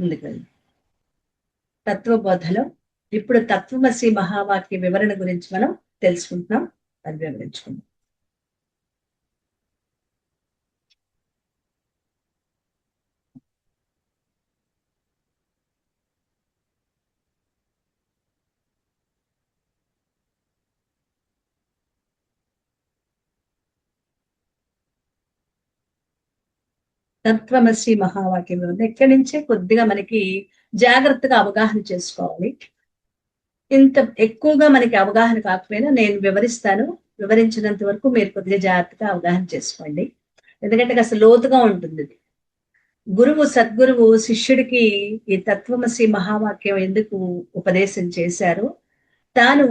ముందుకు వెళ్దాం. తత్వబోధలో ఇప్పుడు తత్వమసి మహావాక్య వివరణ గురించి మనం తెలుసుకుంటున్నాం. అది వివరించుకుందాం. తత్వమసి మహావాక్యం ఉంది. ఎక్కడి నుంచే కొద్దిగా మనకి జాగ్రత్తగా అవగాహన చేసుకోవాలి. ఇంత ఎక్కువగా మనకి అవగాహన కాకపోయినా నేను వివరిస్తాను. వివరించినంత వరకు మీరు కొద్దిగా జాగ్రత్తగా అవగాహన చేసుకోండి. ఎందుకంటే అసలు లోతుగా ఉంటుంది. సద్గురువు శిష్యుడికి ఈ తత్వమసి మహావాక్యం ఎందుకు ఉపదేశం చేశారు? తాను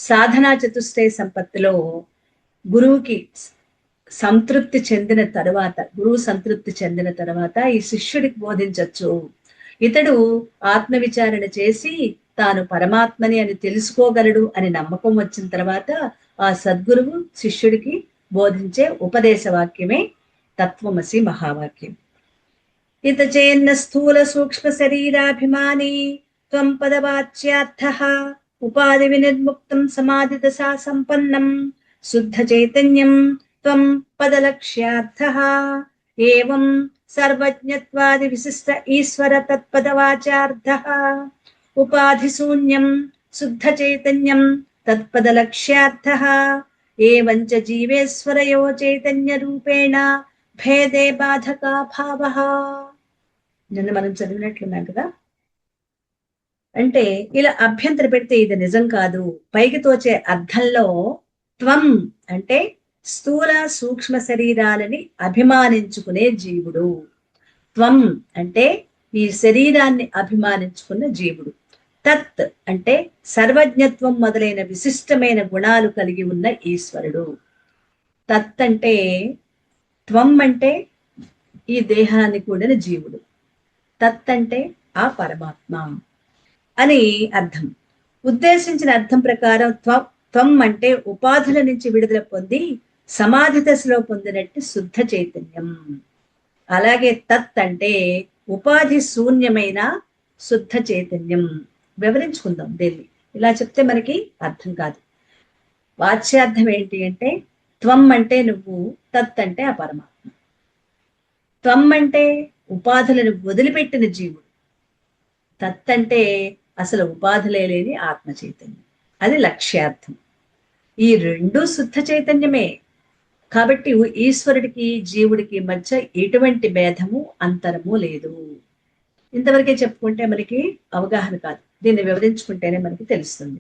సాధనా చతుష్టయ సంపత్తిలో గురువు సంతృప్తి చెందిన తర్వాత ఈ శిష్యుడికి బోధించవచ్చు. ఇతడు ఆత్మవిచారణ చేసి తాను పరమాత్మని అని తెలుసుకోగలడు అని నమ్మకం వచ్చిన తర్వాత ఆ సద్గురువు శిష్యుడికి బోధించే ఉపదేశ వాక్యమే తత్వమసి మహావాక్యం. ఇత చేన్న స్థూల సూక్ష్మ శరీరాభిమాని త్వం పదవాచ్యార్థః ఉపాధి వినిర్ముక్తం సమాధి దశా సంపన్నం శుద్ధ చైతన్యం త్వం పదలక్ష్యార్థః ఏవం సర్వజ్ఞత్వాది విశిష్ట ఈశ్వర తత్పదవాచార్థః ఉపాధి శూన్యం శుద్ధ చైతన్యం తత్పదలక్ష్యార్థః ఏవం చ జీవేశ్వరయో చైతన్య రూపేణ భేదే బాధకా భావః. నిన్న మనం చదివినట్లున్నాం కదా. అంటే ఇలా అభ్యంతర పెడితే ఇది నిజం కాదు. పైకి తోచే అర్థంలో త్వం అంటే స్థూల సూక్ష్మ శరీరాలని అభిమానించుకునే జీవుడు. త్వం అంటే ఈ శరీరాన్ని అభిమానించుకున్న జీవుడు. తత్ అంటే సర్వజ్ఞత్వం మొదలైన విశిష్టమైన గుణాలు కలిగి ఉన్న ఈశ్వరుడు. తత్ అంటే త్వం అంటే ఈ దేహాన్ని కూడిన జీవుడు. తత్ అంటే ఆ పరమాత్మ అని అర్థం. ఉద్దేశించిన అర్థం ప్రకారం త్వం అంటే ఉపాధుల నుంచి విడుదల పొంది సమాధి దశలో పొందినట్టు శుద్ధ చైతన్యం. అలాగే తత్ అంటే ఉపాధి శూన్యమైన శుద్ధ చైతన్యం. వివరించుకుందాం దీన్ని. ఇలా చెప్తే మనకి అర్థం కాదు. వాచ్యార్థం ఏంటి అంటే త్వం అంటే నువ్వు, తత్ అంటే ఆ పరమాత్మ. త్వం అంటే ఉపాధులను వదిలిపెట్టిన జీవుడు. తత్ అంటే అసలు ఉపాధులే లేని ఆత్మ చైతన్యం. అది లక్ష్యార్థం. ఈ రెండు శుద్ధ చైతన్యమే. కాబట్టి ఈశ్వరుడికి జీవుడికి మధ్య ఎటువంటి భేదము అంతరము లేదు. ఇంతవరకే చెప్పుకుంటే మనకి అవగాహన కాదు. దీన్ని వివరించుకుంటేనే మనకి తెలుస్తుంది.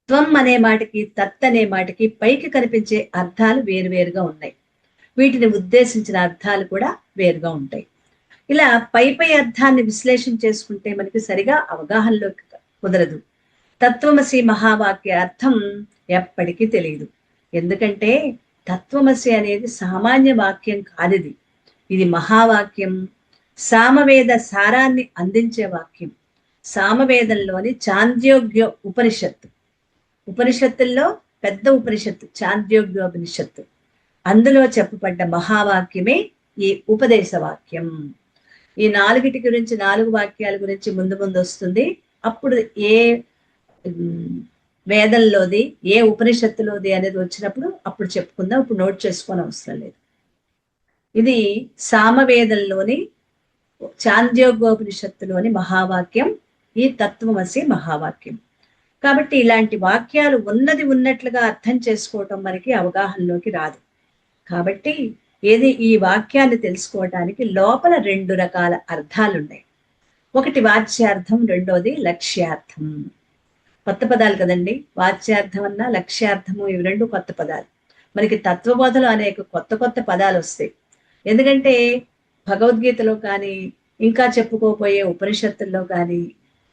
త్వం అనే మాటకి తత్ అనే మాటకి పైకి కనిపించే అర్థాలు వేరువేరుగా ఉన్నాయి. వీటిని ఉద్దేశించిన అర్థాలు కూడా వేరుగా ఉంటాయి. ఇలా పై అర్థాన్ని విశ్లేషణ చేసుకుంటే మనకి సరిగా అవగాహనలోకి కుదరదు. తత్వమసి మహావాక్య అర్థం ఎప్పటికీ తెలియదు. ఎందుకంటే తత్వమసి అనేది సామాన్య వాక్యం కాదు. ఇది మహావాక్యం. సామవేద సారాన్ని అందించే వాక్యం. సామవేదంలోని చాంద్యోగ్య ఉపనిషత్తుల్లో పెద్ద ఉపనిషత్తు చాంద్యోగ్యోపనిషత్తు. అందులో చెప్పబడ్డ మహావాక్యమే ఈ ఉపదేశ వాక్యం. ఈ నాలుగిటి గురించి, 4 వాక్యాల గురించి ముందు వస్తుంది. అప్పుడు ఏ వేదంలోది, ఏ ఉపనిషత్తులోది అనేది వచ్చినప్పుడు అప్పుడు చెప్పుకుందాం. ఇప్పుడు నోట్ చేసుకొని అవసరం లేదు. ఇది సామవేదంలోని చాంద్యోగ్యోపనిషత్తులోని మహావాక్యం, ఈ తత్వమసి మహావాక్యం. కాబట్టి ఇలాంటి వాక్యాలు ఉన్నట్లుగా అర్థం చేసుకోవటం మనకి అవగాహనలోకి రాదు. కాబట్టి ఈ వాక్యాన్ని తెలుసుకోవటానికి లోపల 2 రకాల అర్థాలున్నాయి. ఒకటి వాచ్యార్థం, రెండోది లక్ష్యార్థం. కొత్త పదాలు కదండి. వాచ్యార్థం అన్నా లక్ష్యార్థము, ఇవి 2 కొత్త పదాలు. మనకి తత్వబోధలో అనేక కొత్త పదాలు వస్తాయి. ఎందుకంటే భగవద్గీతలో కానీ, ఇంకా చెప్పుకోపోయే ఉపనిషత్తుల్లో కానీ,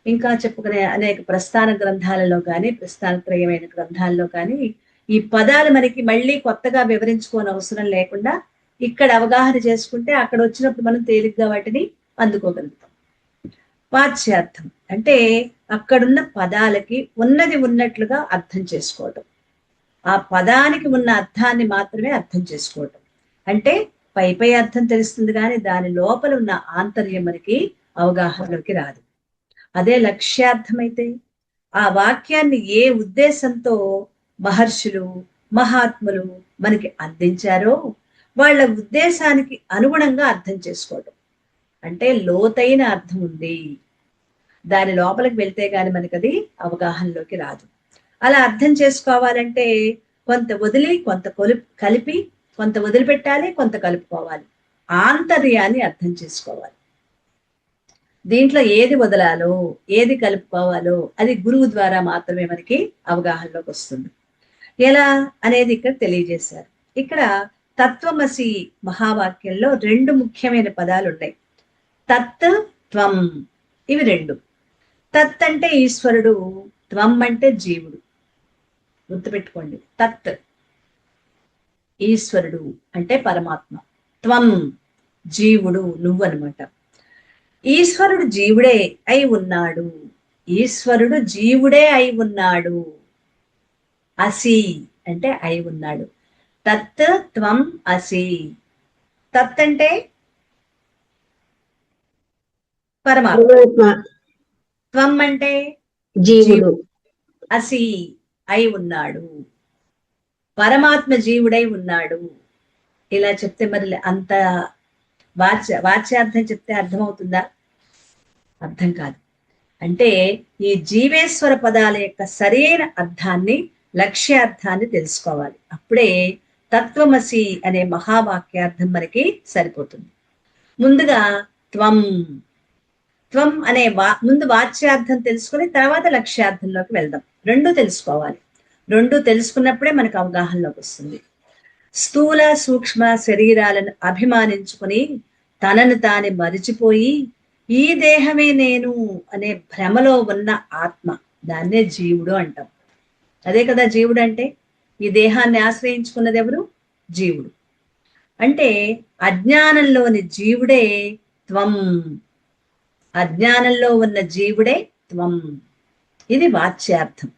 ఇంకా చెప్పుకునే అనేక ప్రస్థాన గ్రంథాలలో కానీ, ప్రస్థానత్రయమైన గ్రంథాల్లో కానీ ఈ పదాలు మనకి మళ్ళీ కొత్తగా వివరించుకోని అవసరం లేకుండా ఇక్కడ అవగాహన చేసుకుంటే అక్కడ వచ్చినప్పుడు మనం తేలిగ్గా వాటిని అందుకోగలుగుతాం. వాచ్యార్థం అంటే అక్కడున్న పదాలకి ఉన్నట్లుగా అర్థం చేసుకోవటం. ఆ పదానికి ఉన్న అర్థాన్ని మాత్రమే అర్థం చేసుకోవటం. అంటే పై అర్థం తెలుస్తుంది కానీ దాని లోపల ఉన్న ఆంతర్యం మనకి అవగాహనలోకి రాదు. అదే లక్ష్యార్థమైతే ఆ వాక్యాన్ని ఏ ఉద్దేశంతో మహర్షులు మహాత్ములు మనకి అందించారో వాళ్ళ ఉద్దేశానికి అనుగుణంగా అర్థం చేసుకోవడం, అంటే లోతైన అర్థం ఉంది, దాని లోపలికి వెళ్తే గాని మనకి అది అవగాహనలోకి రాదు. అలా అర్థం చేసుకోవాలంటే కొంత వదిలి కొంత కలిపి, కొంత వదిలిపెట్టాలి, కొంత కలుపుకోవాలి. ఆంతర్యాన్ని అర్థం చేసుకోవాలి. దీంట్లో ఏది వదలాలో ఏది కలుపుకోవాలో అది గురువు ద్వారా మాత్రమే మనకి అవగాహనలోకి వస్తుంది. ఎలా అనేది ఇక్కడ తెలియజేశారు. ఇక్కడ తత్వమసి మహావాక్యంలో రెండు ముఖ్యమైన పదాలు ఉన్నాయి. తత్, త్వం. ఇవి రెండు. తత్ అంటే ఈశ్వరుడు, త్వం అంటే జీవుడు. గుర్తుపెట్టుకోండి. తత్ ఈశ్వరుడు అంటే పరమాత్మ, త్వం జీవుడు నువ్వు అనమాట. ఈశ్వరుడు జీవుడే అయి ఉన్నాడు, ఈశ్వరుడు జీవుడే అయి ఉన్నాడు. అసి అంటే అయి ఉన్నాడు. తత్ త్వం అసి. తత్ అంటే పరమాత్మ, త్వం అంటే జీవుడు, అసి అయి ఉన్నాడు, పరమాత్మ జీవుడై ఉన్నాడు. ఇలా చెప్తే మరి అంత వాచ్యార్థం చెప్తే అర్థమవుతుందా? అర్థం కాదు. అంటే ఈ జీవేశ్వర పదాల యొక్క సరైన అర్థాన్ని, లక్ష్యార్థాన్ని తెలుసుకోవాలి. అప్పుడే తత్వమసి అనే మహావాక్యార్థం మనకి సరిపోతుంది. ముందుగా త్వం, త్వం అనే ముందు వాచ్యార్థం తెలుసుకుని తర్వాత లక్ష్యార్థంలోకి వెళ్దాం. రెండు తెలుసుకోవాలి. రెండు తెలుసుకున్నప్పుడే మనకు అవగాహనలోకి వస్తుంది. స్థూల సూక్ష్మ శరీరాలను అభిమానించుకుని తనను తాను మరిచిపోయి ఈ దేహమే నేను అనే భ్రమలో ఉన్న ఆత్మ, దాన్నే జీవుడు అంటాం. అదే కదా జీవుడు అంటే. ఈ దేహాన్ని ఆశ్రయించుకున్నది ఎవరు? జీవుడు. అంటే అజ్ఞానంలోని జీవుడే త్వం, అజ్ఞానంలో ఉన్న జీవుడే త్వం. ఇది వాచ్యార్థం,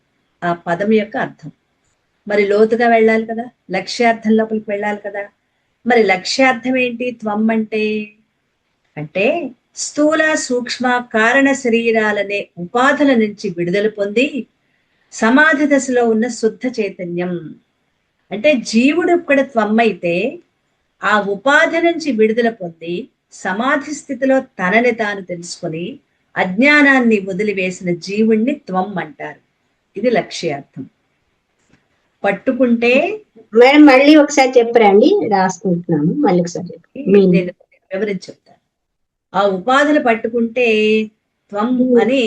ఆ పదం యొక్క అర్థం. మరి లోతుగా వెళ్ళాలి కదా, లక్ష్యార్థం లోపలికి వెళ్ళాలి కదా. మరి లక్ష్యార్థం ఏంటి? త్వం అంటే అంటే స్థూల సూక్ష్మ కారణ శరీరాలనే ఉపాధుల నుంచి విడుదల పొంది సమాధి దశలో ఉన్న శుద్ధ చైతన్యం. అంటే జీవుడు ఇక్కడ త్వం అయితే ఆ ఉపాధి నుంచి విడుదల పొంది సమాధి స్థితిలో తనని తాను తెలుసుకొని అజ్ఞానాన్ని వదిలివేసిన జీవుణ్ణి త్వం అంటారు. ఇది లక్ష్యార్థం. పట్టుకుంటే మేడం మళ్ళీ ఒకసారి చెప్పరండి, రాసుకుంటున్నాము. మళ్ళీ ఒకసారి నేను వివరించి చెప్తాను. ఆ ఉపాధులు పట్టుకుంటే త్వం అని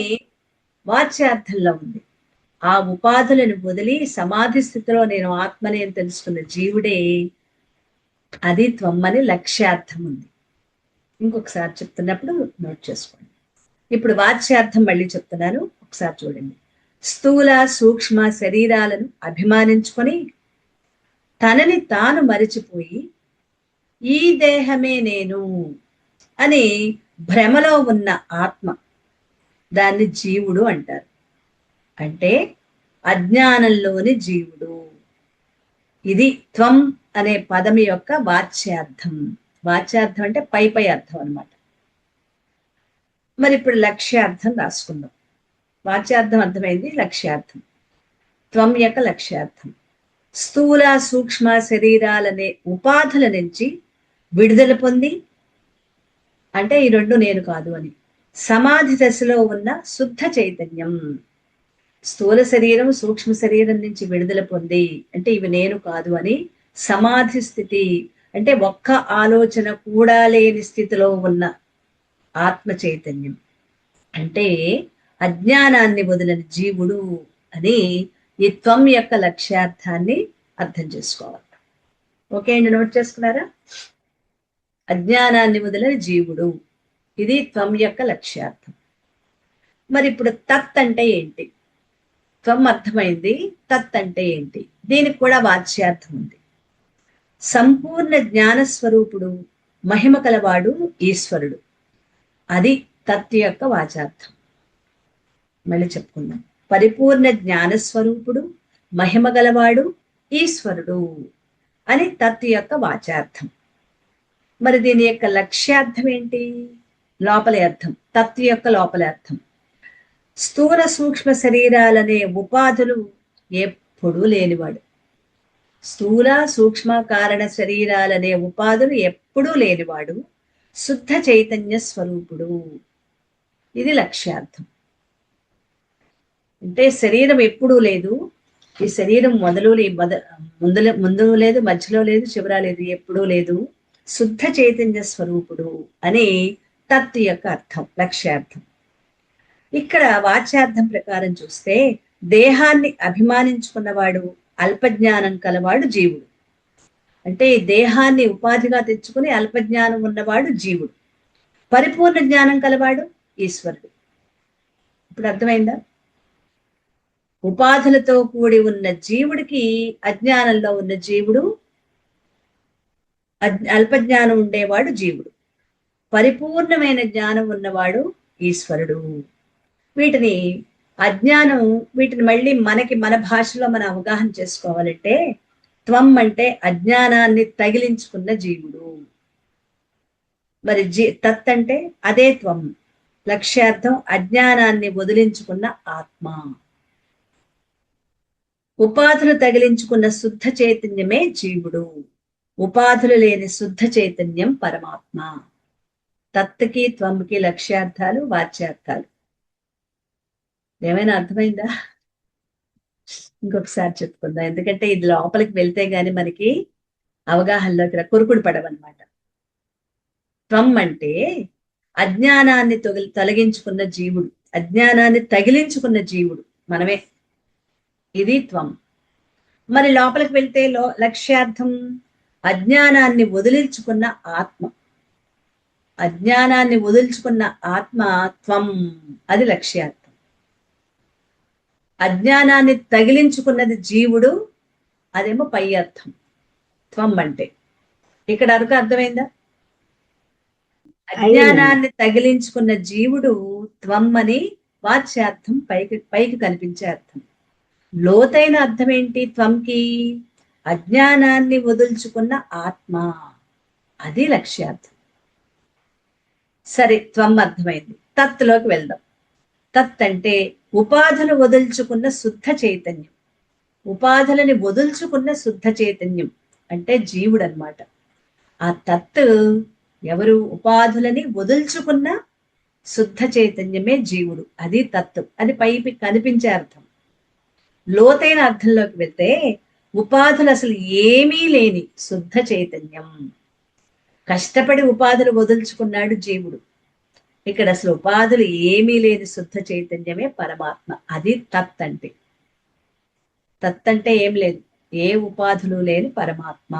వాచ్యార్థంలో ఉంది. ఆ ఉపాధులను వదిలి సమాధి స్థితిలో నేను ఆత్మని అని తెలుసుకున్న జీవుడే, అది త్వం అని లక్ష్యార్థం ఉంది. ఇంకొకసారి చెప్తున్నప్పుడు నోట్ చేసుకోండి. ఇప్పుడు వాచ్యార్థం మళ్ళీ చెప్తున్నాను, ఒకసారి చూడండి. స్థూల సూక్ష్మ శరీరాలను అభిమానించుకొని తనని తాను మరిచిపోయి ఈ దేహమే నేను అని భ్రమలో ఉన్న ఆత్మ, దాన్ని జీవుడు అంటారు. అంటే అజ్ఞానంలోని జీవుడు. ఇది త్వం అనే పదం యొక్క వాచ్యార్థం. వాచ్యార్థం అంటే పై పై అర్థం అన్నమాట. మరి ఇప్పుడు లక్ష్యార్థం రాసుకుందాం. వాచ్యార్థం అర్థమైంది, లక్ష్యార్థం. త్వం యొక్క లక్ష్యార్థం స్థూల సూక్ష్మ శరీరాలనే ఉపాధుల నుంచి విడుదల పొంది, అంటే ఈ రెండు నేను కాదు అని, సమాధి దశలో ఉన్న శుద్ధ చైతన్యం. స్థూల శరీరం సూక్ష్మ శరీరం నుంచి విడుదల పొంది, అంటే ఇవి నేను కాదు అని సమాధి స్థితి, అంటే ఒక్క ఆలోచన కూడా లేని స్థితిలో ఉన్న ఆత్మ చైతన్యం, అంటే అజ్ఞానాన్ని వదిలిన జీవుడు అని ఈ త్వం యొక్క లక్ష్యార్థాన్ని అర్థం చేసుకోవాలి. ఓకే అండి, నోట్ చేసుకున్నారా? అజ్ఞానాన్ని వదిలిన జీవుడు, ఇది త్వం యొక్క లక్ష్యార్థం. మరి ఇప్పుడు తత్ అంటే ఏంటి? త్వం అర్థమైంది, తత్ అంటే ఏంటి? దీనికి కూడా వాచ్యార్థం ఉంది. సంపూర్ణ జ్ఞానస్వరూపుడు, మహిమ కలవాడు ఈశ్వరుడు, అది తత్ యొక్క వాచార్థం. మళ్ళీ చెప్పుకుందాం. పరిపూర్ణ జ్ఞానస్వరూపుడు, మహిమ గలవాడు ఈశ్వరుడు అని తత్ యొక్క వాచార్థం. మరి దీని యొక్క లక్ష్యార్థం ఏంటి? లోపలి అర్థం, తత్ యొక్క లోపలి అర్థం. స్థూల సూక్ష్మ శరీరాలనే ఉపాధులు ఎప్పుడూ లేనివాడు. స్థూల సూక్ష్మ కారణ శరీరాలనే ఉపాధులు ఎప్పుడూ లేనివాడు శుద్ధ చైతన్య స్వరూపుడు. ఇది లక్ష్యార్థం. అంటే శరీరం ఎప్పుడూ లేదు, ఈ శరీరం ముందు లేదు, మధ్యలో లేదు, చివర లేదు, ఎప్పుడూ లేదు, శుద్ధ చైతన్య స్వరూపుడు అని తత్ యొక్క అర్థం, లక్ష్యార్థం. ఇక్కడ వాచ్యార్థం ప్రకారం చూస్తే దేహాన్ని అభిమానించుకున్నవాడు, అల్పజ్ఞానం కలవాడు జీవుడు. అంటే దేహాన్ని ఉపాధిగా తెచ్చుకుని అల్పజ్ఞానం ఉన్నవాడు జీవుడు. పరిపూర్ణ జ్ఞానం కలవాడు ఈశ్వరుడు. ఇప్పుడు అర్థమైందా? ఉపాధులతో కూడి ఉన్న జీవుడికి అజ్ఞానంలో ఉన్న జీవుడు, అల్పజ్ఞానం ఉండేవాడు జీవుడు. పరిపూర్ణమైన జ్ఞానం ఉన్నవాడు ఈశ్వరుడు. వీటిని అజ్ఞానం, వీటిని మళ్ళీ మన భాషలో మనం అవగాహన చేసుకోవాలంటే త్వం అంటే అజ్ఞానాన్ని తగిలించుకున్న జీవుడు. మరి తత్ అంటే అదే త్వం. లక్ష్యార్థం అజ్ఞానాన్ని వదిలించుకున్న ఆత్మ. ఉపాధులు తగిలించుకున్న శుద్ధ చైతన్యమే జీవుడు. ఉపాధులు లేని శుద్ధ చైతన్యం పరమాత్మ. తత్కి త్వంకి లక్ష్యార్థాలు, వాచ్యార్థాలు. ఏమైనా అర్థమైందా? ఇంకొకసారి చెప్పుకుందాం, ఎందుకంటే ఇది లోపలికి వెళ్తే గాని మనకి అవగాహనలోకి కొరుకుడు పడవన్నమాట. త్వం అంటే అజ్ఞానాన్ని తొలగించుకున్న జీవుడు, అజ్ఞానాన్ని తగిలించుకున్న జీవుడు మనమే. ఇది త్వం. మరి లోపలికి వెళ్తే లక్ష్యార్థం అజ్ఞానాన్ని వదిలించుకున్న ఆత్మ. అజ్ఞానాన్ని వదిల్చుకున్న ఆత్మ త్వం, అది లక్ష్యార్థం. అజ్ఞానాన్ని తగిలించుకున్నది జీవుడు, అదేమో పై అర్థం. త్వం అంటే ఇక్కడ అరకు అర్థమైందా? అజ్ఞానాన్ని తగిలించుకున్న జీవుడు త్వం అని వాచ్యార్థం, పైకి కనిపించే అర్థం. లోతైన అర్థం ఏంటి త్వంకి? అజ్ఞానాన్ని వదుల్చుకున్న ఆత్మ, అది లక్ష్యార్థం. సరే, త్వం అర్థమైంది. తత్లోకి వెళ్దాం. తత్ అంటే ఉపాధులు వదుల్చుకున్న శుద్ధ చైతన్యం. ఉపాధులని వదుల్చుకున్న శుద్ధ చైతన్యం అంటే జీవుడు అన్నమాట. ఆ తత్ ఎవరు? ఉపాధులని వదుల్చుకున్న శుద్ధ చైతన్యమే జీవుడు, అది తత్. అది పైకి కనిపించే అర్థం. లోతైన అర్థంలోకి వెళ్తే ఉపాధులు అసలు ఏమీ లేని శుద్ధ చైతన్యం. కష్టపడి ఉపాధులు వదుల్చుకున్నాడు జీవుడు. ఇక్కడ అసలు ఉపాధులు ఏమీ లేని శుద్ధ చైతన్యమే పరమాత్మ, అది తత్ అంటే. తత్ అంటే ఏం లేదు, ఏ ఉపాధులు లేని పరమాత్మ.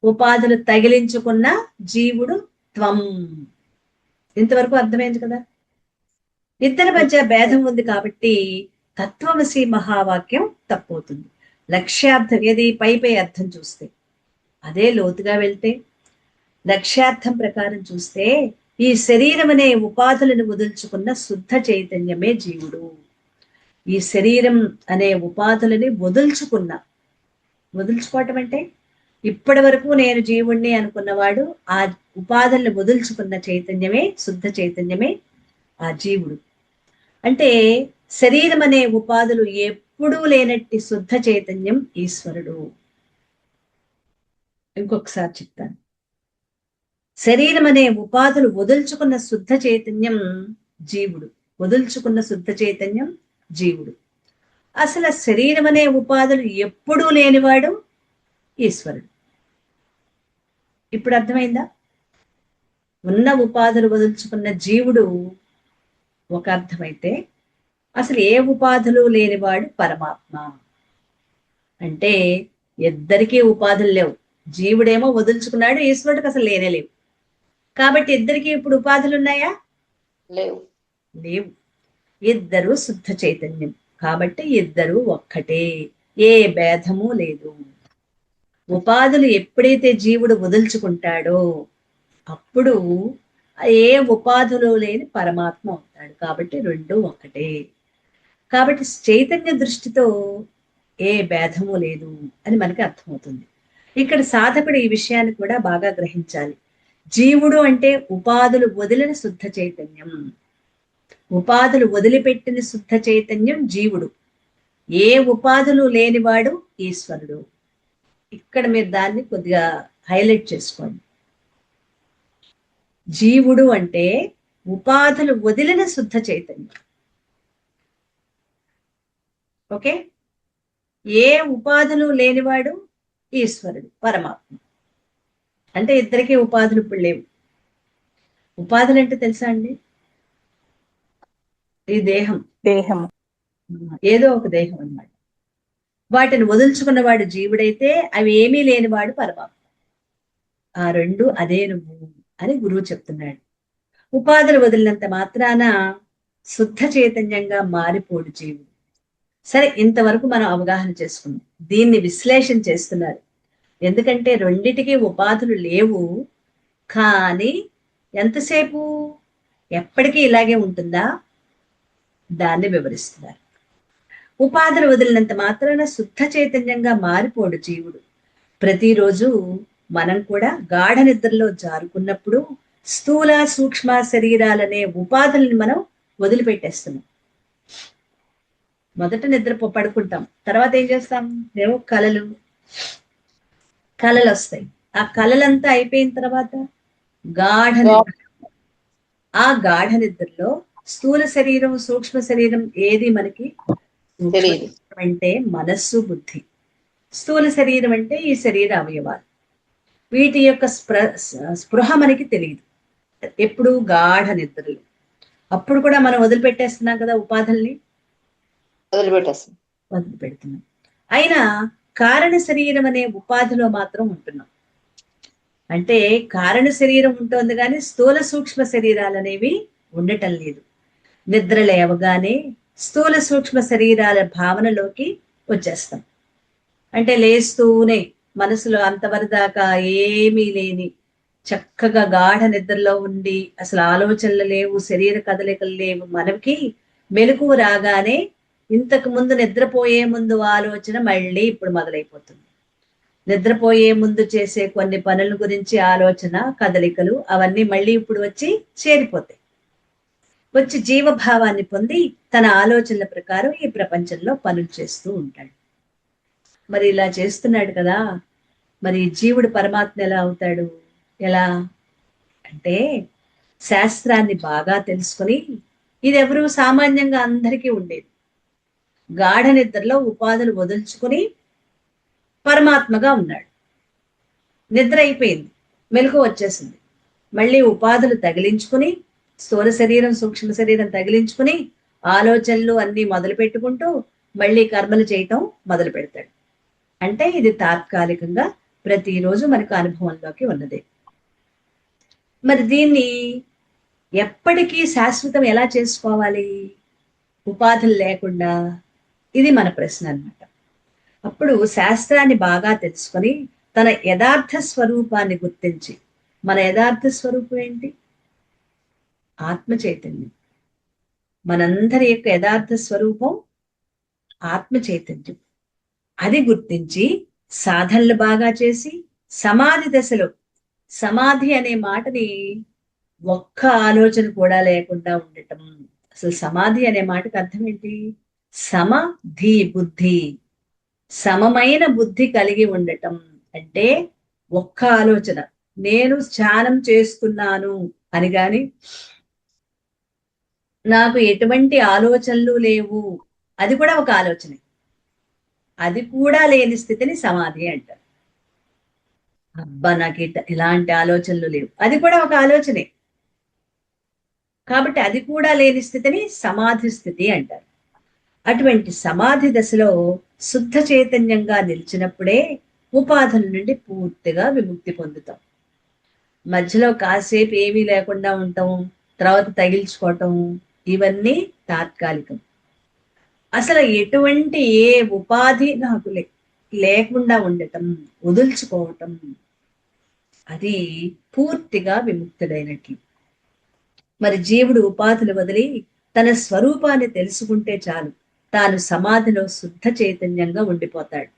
ఉపాధులు తగిలించుకున్న జీవుడు త్వం. ఇంతవరకు అర్థమైంది కదా? ఇద్దరి మధ్య భేదం ఉంది కాబట్టి తత్వమసి మహావాక్యం తప్పవుతుంది. లక్ష్యార్థం ఏది? పై అర్థం చూస్తే. అదే లోతుగా వెళ్తే లక్ష్యార్థం ప్రకారం చూస్తే ఈ శరీరం అనే ఉపాధులను వదుల్చుకున్న శుద్ధ చైతన్యమే జీవుడు. ఈ శరీరం అనే ఉపాధులని వదుల్చుకోవటం అంటే ఇప్పటి వరకు నేను జీవుణ్ణి అనుకున్నవాడు ఆ ఉపాధులను వదుల్చుకున్న చైతన్యమే, శుద్ధ చైతన్యమే ఆ జీవుడు. అంటే శరీరం అనే ఉపాధులు ఎప్పుడూ లేనట్టి శుద్ధ చైతన్యం ఈశ్వరుడు. ఇంకొకసారి చెప్తాను. శరీరం అనే ఉపాధులు వదుల్చుకున్న శుద్ధ చైతన్యం జీవుడు. వదుల్చుకున్న శుద్ధ చైతన్యం జీవుడు. అసలు శరీరం అనే ఉపాధులు ఎప్పుడూ లేనివాడు ఈశ్వరుడు. ఇప్పుడు అర్థమైందా? ఉన్న ఉపాధులు వదుల్చుకున్న జీవుడు ఒక అర్థమైతే, అసలు ఏ ఉపాధులు లేనివాడు పరమాత్మ. అంటే ఇద్దరికీ ఉపాధులు లేవు. జీవుడేమో వదుల్చుకున్నాడు, ఈశ్వరుడికి అసలు లేనే లేవు. కాబట్టి ఇద్దరికి ఇప్పుడు ఉపాధులు ఉన్నాయా? లేవు. ఇద్దరు శుద్ధ చైతన్యం కాబట్టి ఇద్దరు ఒక్కటే, ఏ భేదము లేదు. ఉపాధులు ఎప్పుడైతే జీవుడు వదుల్చుకుంటాడో అప్పుడు ఏ ఉపాధులు లేని పరమాత్మ అవుతాడు. కాబట్టి రెండు ఒక్కటే. కాబట్టి చైతన్య దృష్టితో ఏ భేదము లేదు అని మనకి అర్థమవుతుంది. ఇక్కడ సాధకుడు ఈ విషయాన్ని కూడా బాగా గ్రహించాలి. జీవుడు అంటే ఉపాధులు వదిలిన శుద్ధ చైతన్యం. ఉపాధులు వదిలిపెట్టిన శుద్ధ చైతన్యం జీవుడు. ఏ ఉపాధులు లేనివాడు ఈశ్వరుడు. ఇక్కడ మీరు దాన్ని కొద్దిగా హైలైట్ చేసుకోండి. జీవుడు అంటే ఉపాధులు వదిలిన శుద్ధ చైతన్యం. ఓకే, ఏ ఉపాధులు లేనివాడు ఈశ్వరుడు, పరమాత్మ. అంటే ఇద్దరికీ ఉపాధులు ఇప్పుడు లేవు. ఉపాధులు అంటే తెలుసా అండి? ఈ దేహం ఏదో ఒక దేహం అన్నమాట. వాటిని వదులుచుకున్నవాడు జీవుడైతే అవి ఏమీ లేనివాడు పరమాత్మ. ఆ రెండు అదే నువ్వు అని గురువు చెప్తున్నాడు. ఉపాధులు వదిలినంత మాత్రాన శుద్ధ చైతన్యంగా మారిపోడు జీవుడు. సరే, ఇంతవరకు మనం అవగాహన చేసుకున్నాం. దీన్ని విశ్లేషణ చేస్తున్నారు. ఎందుకంటే రెండిటికి ఉపాధులు లేవు, కానీ ఎంతసేపు, ఎప్పటికీ ఇలాగే ఉంటుందా, దాన్ని వివరిస్తున్నారు. ఉపాధులు వదిలినంత మాత్రాన శుద్ధ చైతన్యంగా మారిపోడు జీవుడు. ప్రతిరోజు మనం కూడా గాఢ నిద్రలో జారుకున్నప్పుడు స్థూల సూక్ష్మ శరీరాలనే ఉపాధుల్ని మనం వదిలిపెట్టేస్తున్నాం. మొదట నిద్ర పడుకుంటాం, తర్వాత ఏం చేస్తాం? ఏవో కలలు వస్తాయి. ఆ కలలంతా అయిపోయిన తర్వాత గాఢ నిద్ర. ఆ గాఢ నిద్రలో స్థూల శరీరం సూక్ష్మ శరీరం ఏది మనకి? అంటే మనస్సు బుద్ధి. స్థూల శరీరం అంటే ఈ శరీర అవయవాలు. వీటి యొక్క స్పృహ మనకి తెలియదు. ఎప్పుడు గాఢ నిద్రలు. అప్పుడు కూడా మనం వదిలిపెట్టేస్తున్నాం కదా, ఉపాధుల్ని వదిలిపెడుతున్నాం. అయినా కారణ శరీరం అనే ఉపాధిలో మాత్రం ఉంటున్నాం. అంటే కారణ శరీరం ఉంటుంది కానీ స్థూల సూక్ష్మ శరీరాలు అనేవి ఉండటం లేదు. నిద్ర లేవగానే స్థూల సూక్ష్మ శరీరాల భావనలోకి వచ్చేస్తాం. అంటే లేస్తూనే మనసులో అంతవరదాకా ఏమీ లేని చక్కగా గాఢ నిద్రలో ఉండి అసలు ఆలోచనలు లేవు, శరీర కదలికలు లేవు. మనకి మెలకువ రాగానే ఇంతకు ముందు నిద్రపోయే ముందు ఆలోచన మళ్ళీ ఇప్పుడు మొదలైపోతుంది. నిద్రపోయే ముందు చేసే కొన్ని పనుల గురించి ఆలోచన, కదలికలు అవన్నీ మళ్ళీ ఇప్పుడు వచ్చి చేరిపోతాయి. వచ్చి జీవభావాన్ని పొంది తన ఆలోచనల ప్రకారం ఈ ప్రపంచంలో పనులు చేస్తూ ఉంటాడు. మరి ఇలా చేస్తున్నాడు కదా, మరి జీవుడు పరమాత్మ ఎలా అవుతాడు? ఎలా అంటే శాస్త్రాన్ని బాగా తెలుసుకొని, ఇది ఎవరు సామాన్యంగా అందరికీ ఉండేది. గాఢ నిద్రలో ఉపాధులు వదులుచుకుని పరమాత్మగా ఉన్నాడు. నిద్ర అయిపోయింది, మెలకు వచ్చేసింది. మళ్ళీ ఉపాధులు తగిలించుకుని స్థూల శరీరం సూక్ష్మ శరీరం తగిలించుకుని ఆలోచనలు అన్ని మొదలు పెట్టుకుంటూ మళ్ళీ కర్మలు చేయటం మొదలు పెడతాడు. అంటే ఇది తాత్కాలికంగా ప్రతిరోజు మనకు అనుభవంలోకి ఉన్నది. మరి దీన్ని ఎప్పటికీ శాశ్వతం ఎలా చేసుకోవాలి ఉపాధులు లేకుండా? ఇది మన ప్రశ్న అన్నమాట. అప్పుడు శాస్త్రాన్ని బాగా తెలుసుకొని తన యథార్థ స్వరూపాన్ని గుర్తించి, మన యథార్థ స్వరూపం ఏంటి? ఆత్మ చైతన్యం. మనందరి యొక్క యథార్థ స్వరూపం ఆత్మ చైతన్యం. అది గుర్తించి సాధనలు బాగా చేసి సమాధి దశలో, సమాధి అనే మాటని ఒక్క ఆలోచన కూడా లేకుండా ఉండటం. అసలు సమాధి అనే మాటకు అర్థం ఏంటి? సమధి బుద్ధి, సమమైన బుద్ధి కలిగి ఉండటం. అంటే ఒక్క ఆలోచన, నేను ధ్యానం చేస్తున్నాను అని గాని నాకు ఎటువంటి ఆలోచనలు లేవు, అది కూడా ఒక ఆలోచనే. అది కూడా లేని స్థితిని సమాధి అంటారు. అబ్బా నాకు ఇలాంటి ఆలోచనలు లేవు, అది కూడా ఒక ఆలోచనే. కాబట్టి అది కూడా లేని స్థితిని సమాధి స్థితి అంటారు. అటువంటి సమాధి దశలో శుద్ధ చైతన్యంగా నిలిచినప్పుడే ఉపాధుల నుండి పూర్తిగా విముక్తి పొందుతాం. మధ్యలో కాసేపు ఏమీ లేకుండా ఉండటం, తర్వాత తగిల్చుకోవటం, ఇవన్నీ తాత్కాలికం. అసలు ఎటువంటి ఏ ఉపాధి నాకు లేకుండా ఉండటం, వదుల్చుకోవటం, అది పూర్తిగా విముక్తుడైనట్లు. మరి జీవుడు ఉపాధులు వదిలి తన స్వరూపాన్ని తెలుసుకుంటే చాలు, తాను సమాధిలో శుద్ధ చైతన్యంగా ఉండిపోతాడు.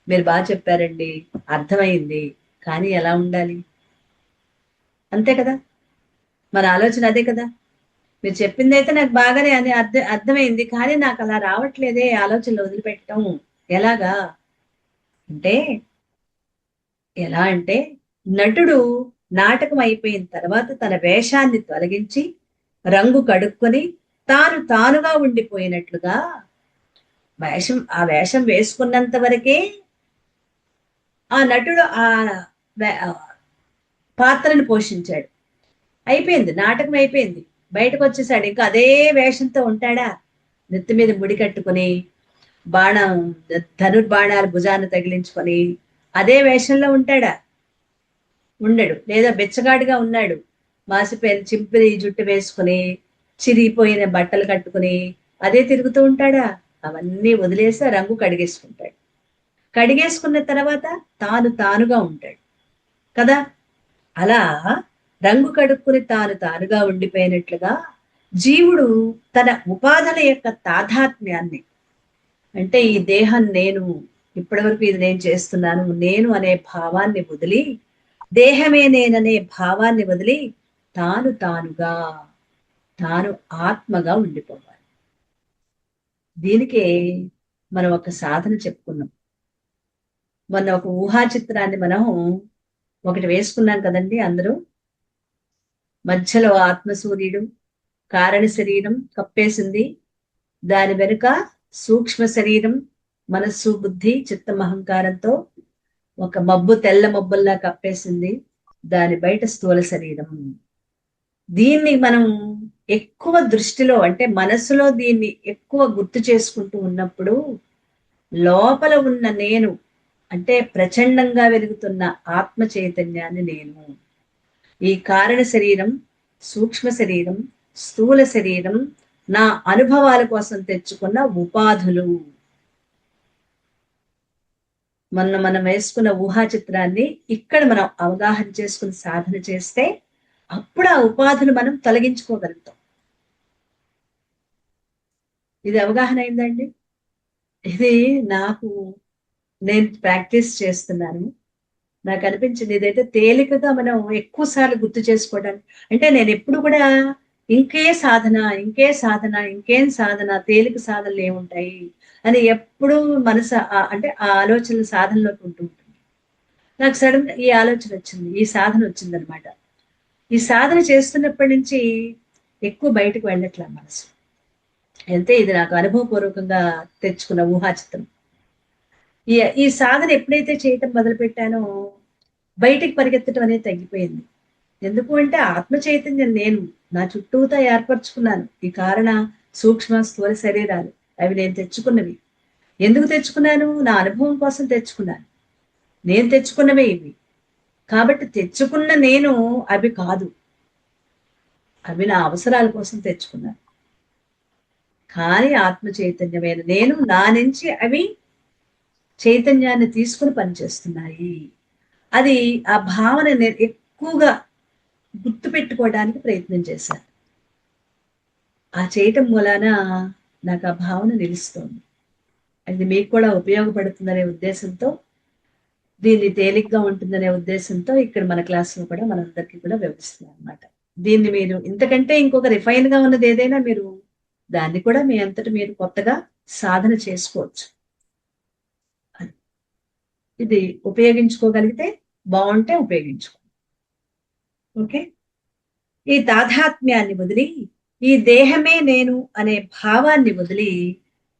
మీరు బాగా చెప్పారండి, అర్థమైంది. కానీ ఎలా ఉండాలి? అంతే కదా, మన ఆలోచన అదే కదా. మీరు చెప్పింది అయితే నాకు బాగానే అని అర్థమైంది, కానీ నాకు అలా రావట్లేదే ఆలోచనలు వదిలిపెట్టడం. ఎలాగా అంటే, ఎలా అంటే, నటుడు నాటకం అయిపోయిన తర్వాత తన వేషాన్ని తొలగించి రంగు కడుక్కొని తాను తానుగా ఉండిపోయినట్లుగా ఆ వేషం వేసుకున్నంత వరకే ఆ నటుడు ఆ పాత్రను పోషించాడు. అయిపోయింది, నాటకం అయిపోయింది, బయటకు వచ్చేసాడు. ఇంకా అదే వేషంతో ఉంటాడా? నెత్తి మీద ముడి కట్టుకుని బాణం ధనుర్బాణాలు భుజాన్ని తగిలించుకొని అదే వేషంలో ఉంటాడా? ఉండడు. లేదా బెచ్చగాడిగా ఉన్నాడు, మాసిపోయిన చింపిరి జుట్టు వేసుకుని చిరిగిపోయిన బట్టలు కట్టుకుని అదే తిరుగుతూ ఉంటాడా? అవన్నీ వదిలేసి ఆ రంగు కడిగేసుకుంటాడు. కడిగేసుకున్న తర్వాత తాను తానుగా ఉంటాడు కదా. అలా రంగు కడుక్కుని తాను తానుగా ఉండిపోయినట్లుగా జీవుడు తన ఉపాధుల యొక్క తాదాత్మ్యాన్ని, అంటే ఈ దేహం నేను, ఇప్పటి వరకు ఇది నేను చేస్తున్నాను, నేను అనే భావాన్ని వదిలి, దేహమే నేననే భావాన్ని వదిలి తాను తానుగా, తాను ఆత్మగా ఉండిపోవాలి. దీనికే మనం ఒక సాధన చెప్పుకున్నాం. మొన్న ఒక ఊహా చిత్రాన్ని మనం ఒకటి వేసుకున్నాం కదండి అందరూ. మధ్యలో ఆత్మసూర్యుడు, కారణ శరీరం కప్పేసింది, దాని వెనుక సూక్ష్మ శరీరం మనస్సు బుద్ధి చిత్తం అహంకారంతో ఒక మబ్బు తెల్ల మబ్బుల్లా కప్పేసింది, దాని బయట స్థూల శరీరం. దీన్ని మనం ఎక్కువ దృష్టిలో, అంటే మనసులో దీన్ని ఎక్కువ గుర్తు చేసుకుంటూ ఉన్నప్పుడు లోపల ఉన్న నేను, అంటే ప్రచండంగా వెలుగుతున్న ఆత్మ చైతన్యాన్ని నేను, ఈ కారణ శరీరం, సూక్ష్మ శరీరం, స్థూల శరీరం నా అనుభవాల కోసం తెచ్చుకున్న ఉపాధులు. మనం వేసుకున్న ఊహా చిత్రాన్ని ఇక్కడ మనం అవగాహన చేసుకుని సాధన చేస్తే అప్పుడు ఆ ఉపాధులు మనం తొలగించుకోగలుగుతాం. ఇది అవగాహన అయిందండి. ఇది నాకు, నేను ప్రాక్టీస్ చేస్తున్నాను, నాకు అనిపించింది ఇదైతే తేలికగా మనం ఎక్కువ సార్లు గుర్తు చేసుకోవడానికి. అంటే నేను ఎప్పుడు కూడా ఇంకే సాధన, ఇంకే సాధన, ఇంకేం సాధన, తేలిక సాధనలు ఏముంటాయి అని ఎప్పుడు మనసు అంటే ఆ ఆలోచనలు సాధనలోకి ఉంటూ ఉంటుంది. నాకు సడన్ ఈ ఆలోచన వచ్చింది, ఈ సాధన వచ్చింది అనమాట. ఈ సాధన చేస్తున్నప్పటి నుంచి ఎక్కువ బయటకు వెళ్ళట్లే మనసు. అయితే ఇది నాకు అనుభవపూర్వకంగా తెచ్చుకున్న ఊహా చిత్రం. ఈ సాధన ఎప్పుడైతే చేయటం మొదలు పెట్టానో బయటికి పరిగెత్తడం అనేది తగ్గిపోయింది. ఎందుకు అంటే ఆత్మ చైతన్యం నేను నా చుట్టూతా ఏర్పరచుకున్నాను. ఈ కారణ సూక్ష్మ స్థూల శరీరాలు అవి నేను తెచ్చుకున్నవి. ఎందుకు తెచ్చుకున్నాను? నా అనుభవం కోసం తెచ్చుకున్నాను. నేను తెచ్చుకున్నవే ఇవి. కాబట్టి తెచ్చుకున్న నేను అవి కాదు, అవి నా అవసరాల కోసం తెచ్చుకున్నాను. కానీ ఆత్మ చైతన్యమైన నేను నా నుంచి అవి చైతన్యాన్ని తీసుకుని పనిచేస్తున్నాయి. అది ఆ భావన నేను ఎక్కువగా గుర్తు పెట్టుకోవడానికి ప్రయత్నం చేశాను. ఆ చేయటం మూలాన నాకు ఆ భావన నిలుస్తోంది. అది మీకు కూడా ఉపయోగపడుతుందనే ఉద్దేశంతో, దీన్ని తేలిగ్గా ఉంటుందనే ఉద్దేశంతో ఇక్కడ మన క్లాసులో కూడా మనందరికీ కూడా వివరిస్తున్నాం అనమాట. దీన్ని మీరు ఇంతకంటే ఇంకొక రిఫైన్ గా ఉన్నది ఏదైనా మీరు దాన్ని కూడా మీ అంతటి మీరు కొత్తగా సాధన చేసుకోవచ్చు. ఇది ఉపయోగించుకోగలిగితే బాగుంటే ఉపయోగించుకో. ఓకే. ఈ తాదాత్మ్యాన్ని వదిలి, ఈ దేహమే నేను అనే భావాన్ని వదిలి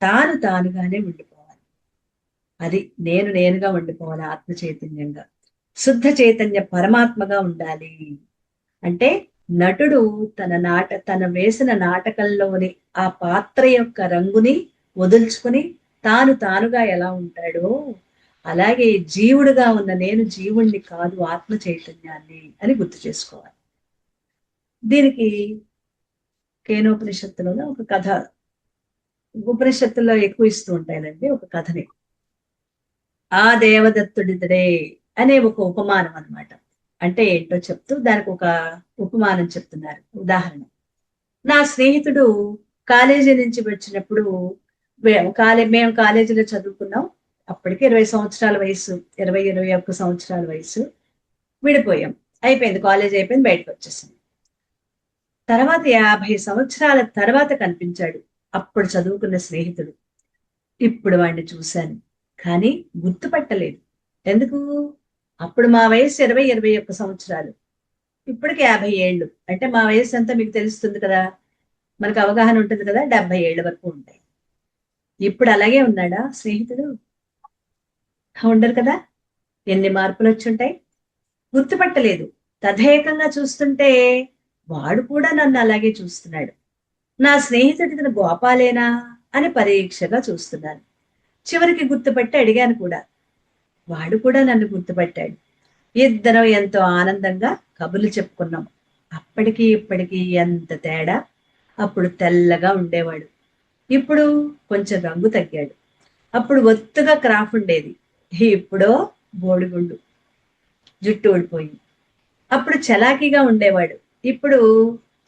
తాను తానుగానే ఉండిపోవాలి. అది నేను నేనుగా ఉండిపోవాలి, ఆత్మ చైతన్యంగా, శుద్ధ చైతన్య పరమాత్మగా ఉండాలి. అంటే నటుడు తన వేసిన నాటకంలోని ఆ పాత్ర యొక్క రంగుని వదుల్చుకుని తాను తానుగా ఎలా ఉంటాడో అలాగే జీవుడుగా ఉన్న నేను జీవుణ్ణి కాదు, ఆత్మ చైతన్యాన్ని అని గుర్తు చేసుకోవాలి. దీనికి కేనోపనిషత్తులో ఒక కథ, ఉపనిషత్తుల్లో ఎక్కువ ఇస్తూ ఉంటాయండి ఒక కథని. ఆ దేవదత్తుడితడే అనే ఒక ఉపమానం అనమాట. అంటే ఏంటో చెప్తూ దానికి ఒక ఉపమానం చెప్తున్నారు. ఉదాహరణ, నా స్నేహితుడు కాలేజీ నుంచి వచ్చినప్పుడు, మేము కాలేజీలో చదువుకున్నాం, అప్పటికి 20 సంవత్సరాల వయసు, 20-21 సంవత్సరాల వయసు, విడిపోయాం. అయిపోయింది, కాలేజ్ అయిపోయింది, బయటకు వచ్చేసింది. తర్వాత 50 సంవత్సరాల తర్వాత కనిపించాడు అప్పుడు చదువుకున్న స్నేహితుడు. ఇప్పుడు వాడిని చూశాను, కానీ గుర్తుపట్టలేదు. ఎందుకు? అప్పుడు మా వయసు 20-21 సంవత్సరాలు, ఇప్పటికి 50 ఏళ్ళు. అంటే మా వయసు అంతా మీకు తెలుస్తుంది కదా, మనకు అవగాహన ఉంటుంది కదా, 70 ఏళ్ల వరకు ఉంటాయి. ఇప్పుడు అలాగే ఉన్నాడా స్నేహితుడు? ఉండరు కదా. ఎన్ని మార్పులు వచ్చుంటాయి. గుర్తుపట్టలేదు. తదేకంగా చూస్తుంటే వాడు కూడా నన్ను అలాగే చూస్తున్నాడు. నా స్నేహితుడి తన గోపాలేనా అని పరీక్షగా చూస్తున్నాను. చివరికి గుర్తుపట్టి అడిగాను కూడా. వాడు కూడా నన్ను గుర్తుపట్టాడు. ఇద్దరం ఎంతో ఆనందంగా కబుర్లు చెప్పుకున్నాం. అప్పటికి ఇప్పటికీ ఎంత తేడా. అప్పుడు తెల్లగా ఉండేవాడు, ఇప్పుడు కొంచెం రంగు తగ్గాడు. అప్పుడు ఒత్తుగా క్రాఫ్ ఉండేది, ఇప్పుడో బోడిగుండు, జుట్టు ఊడిపోయింది. అప్పుడు చలాకీగా ఉండేవాడు, ఇప్పుడు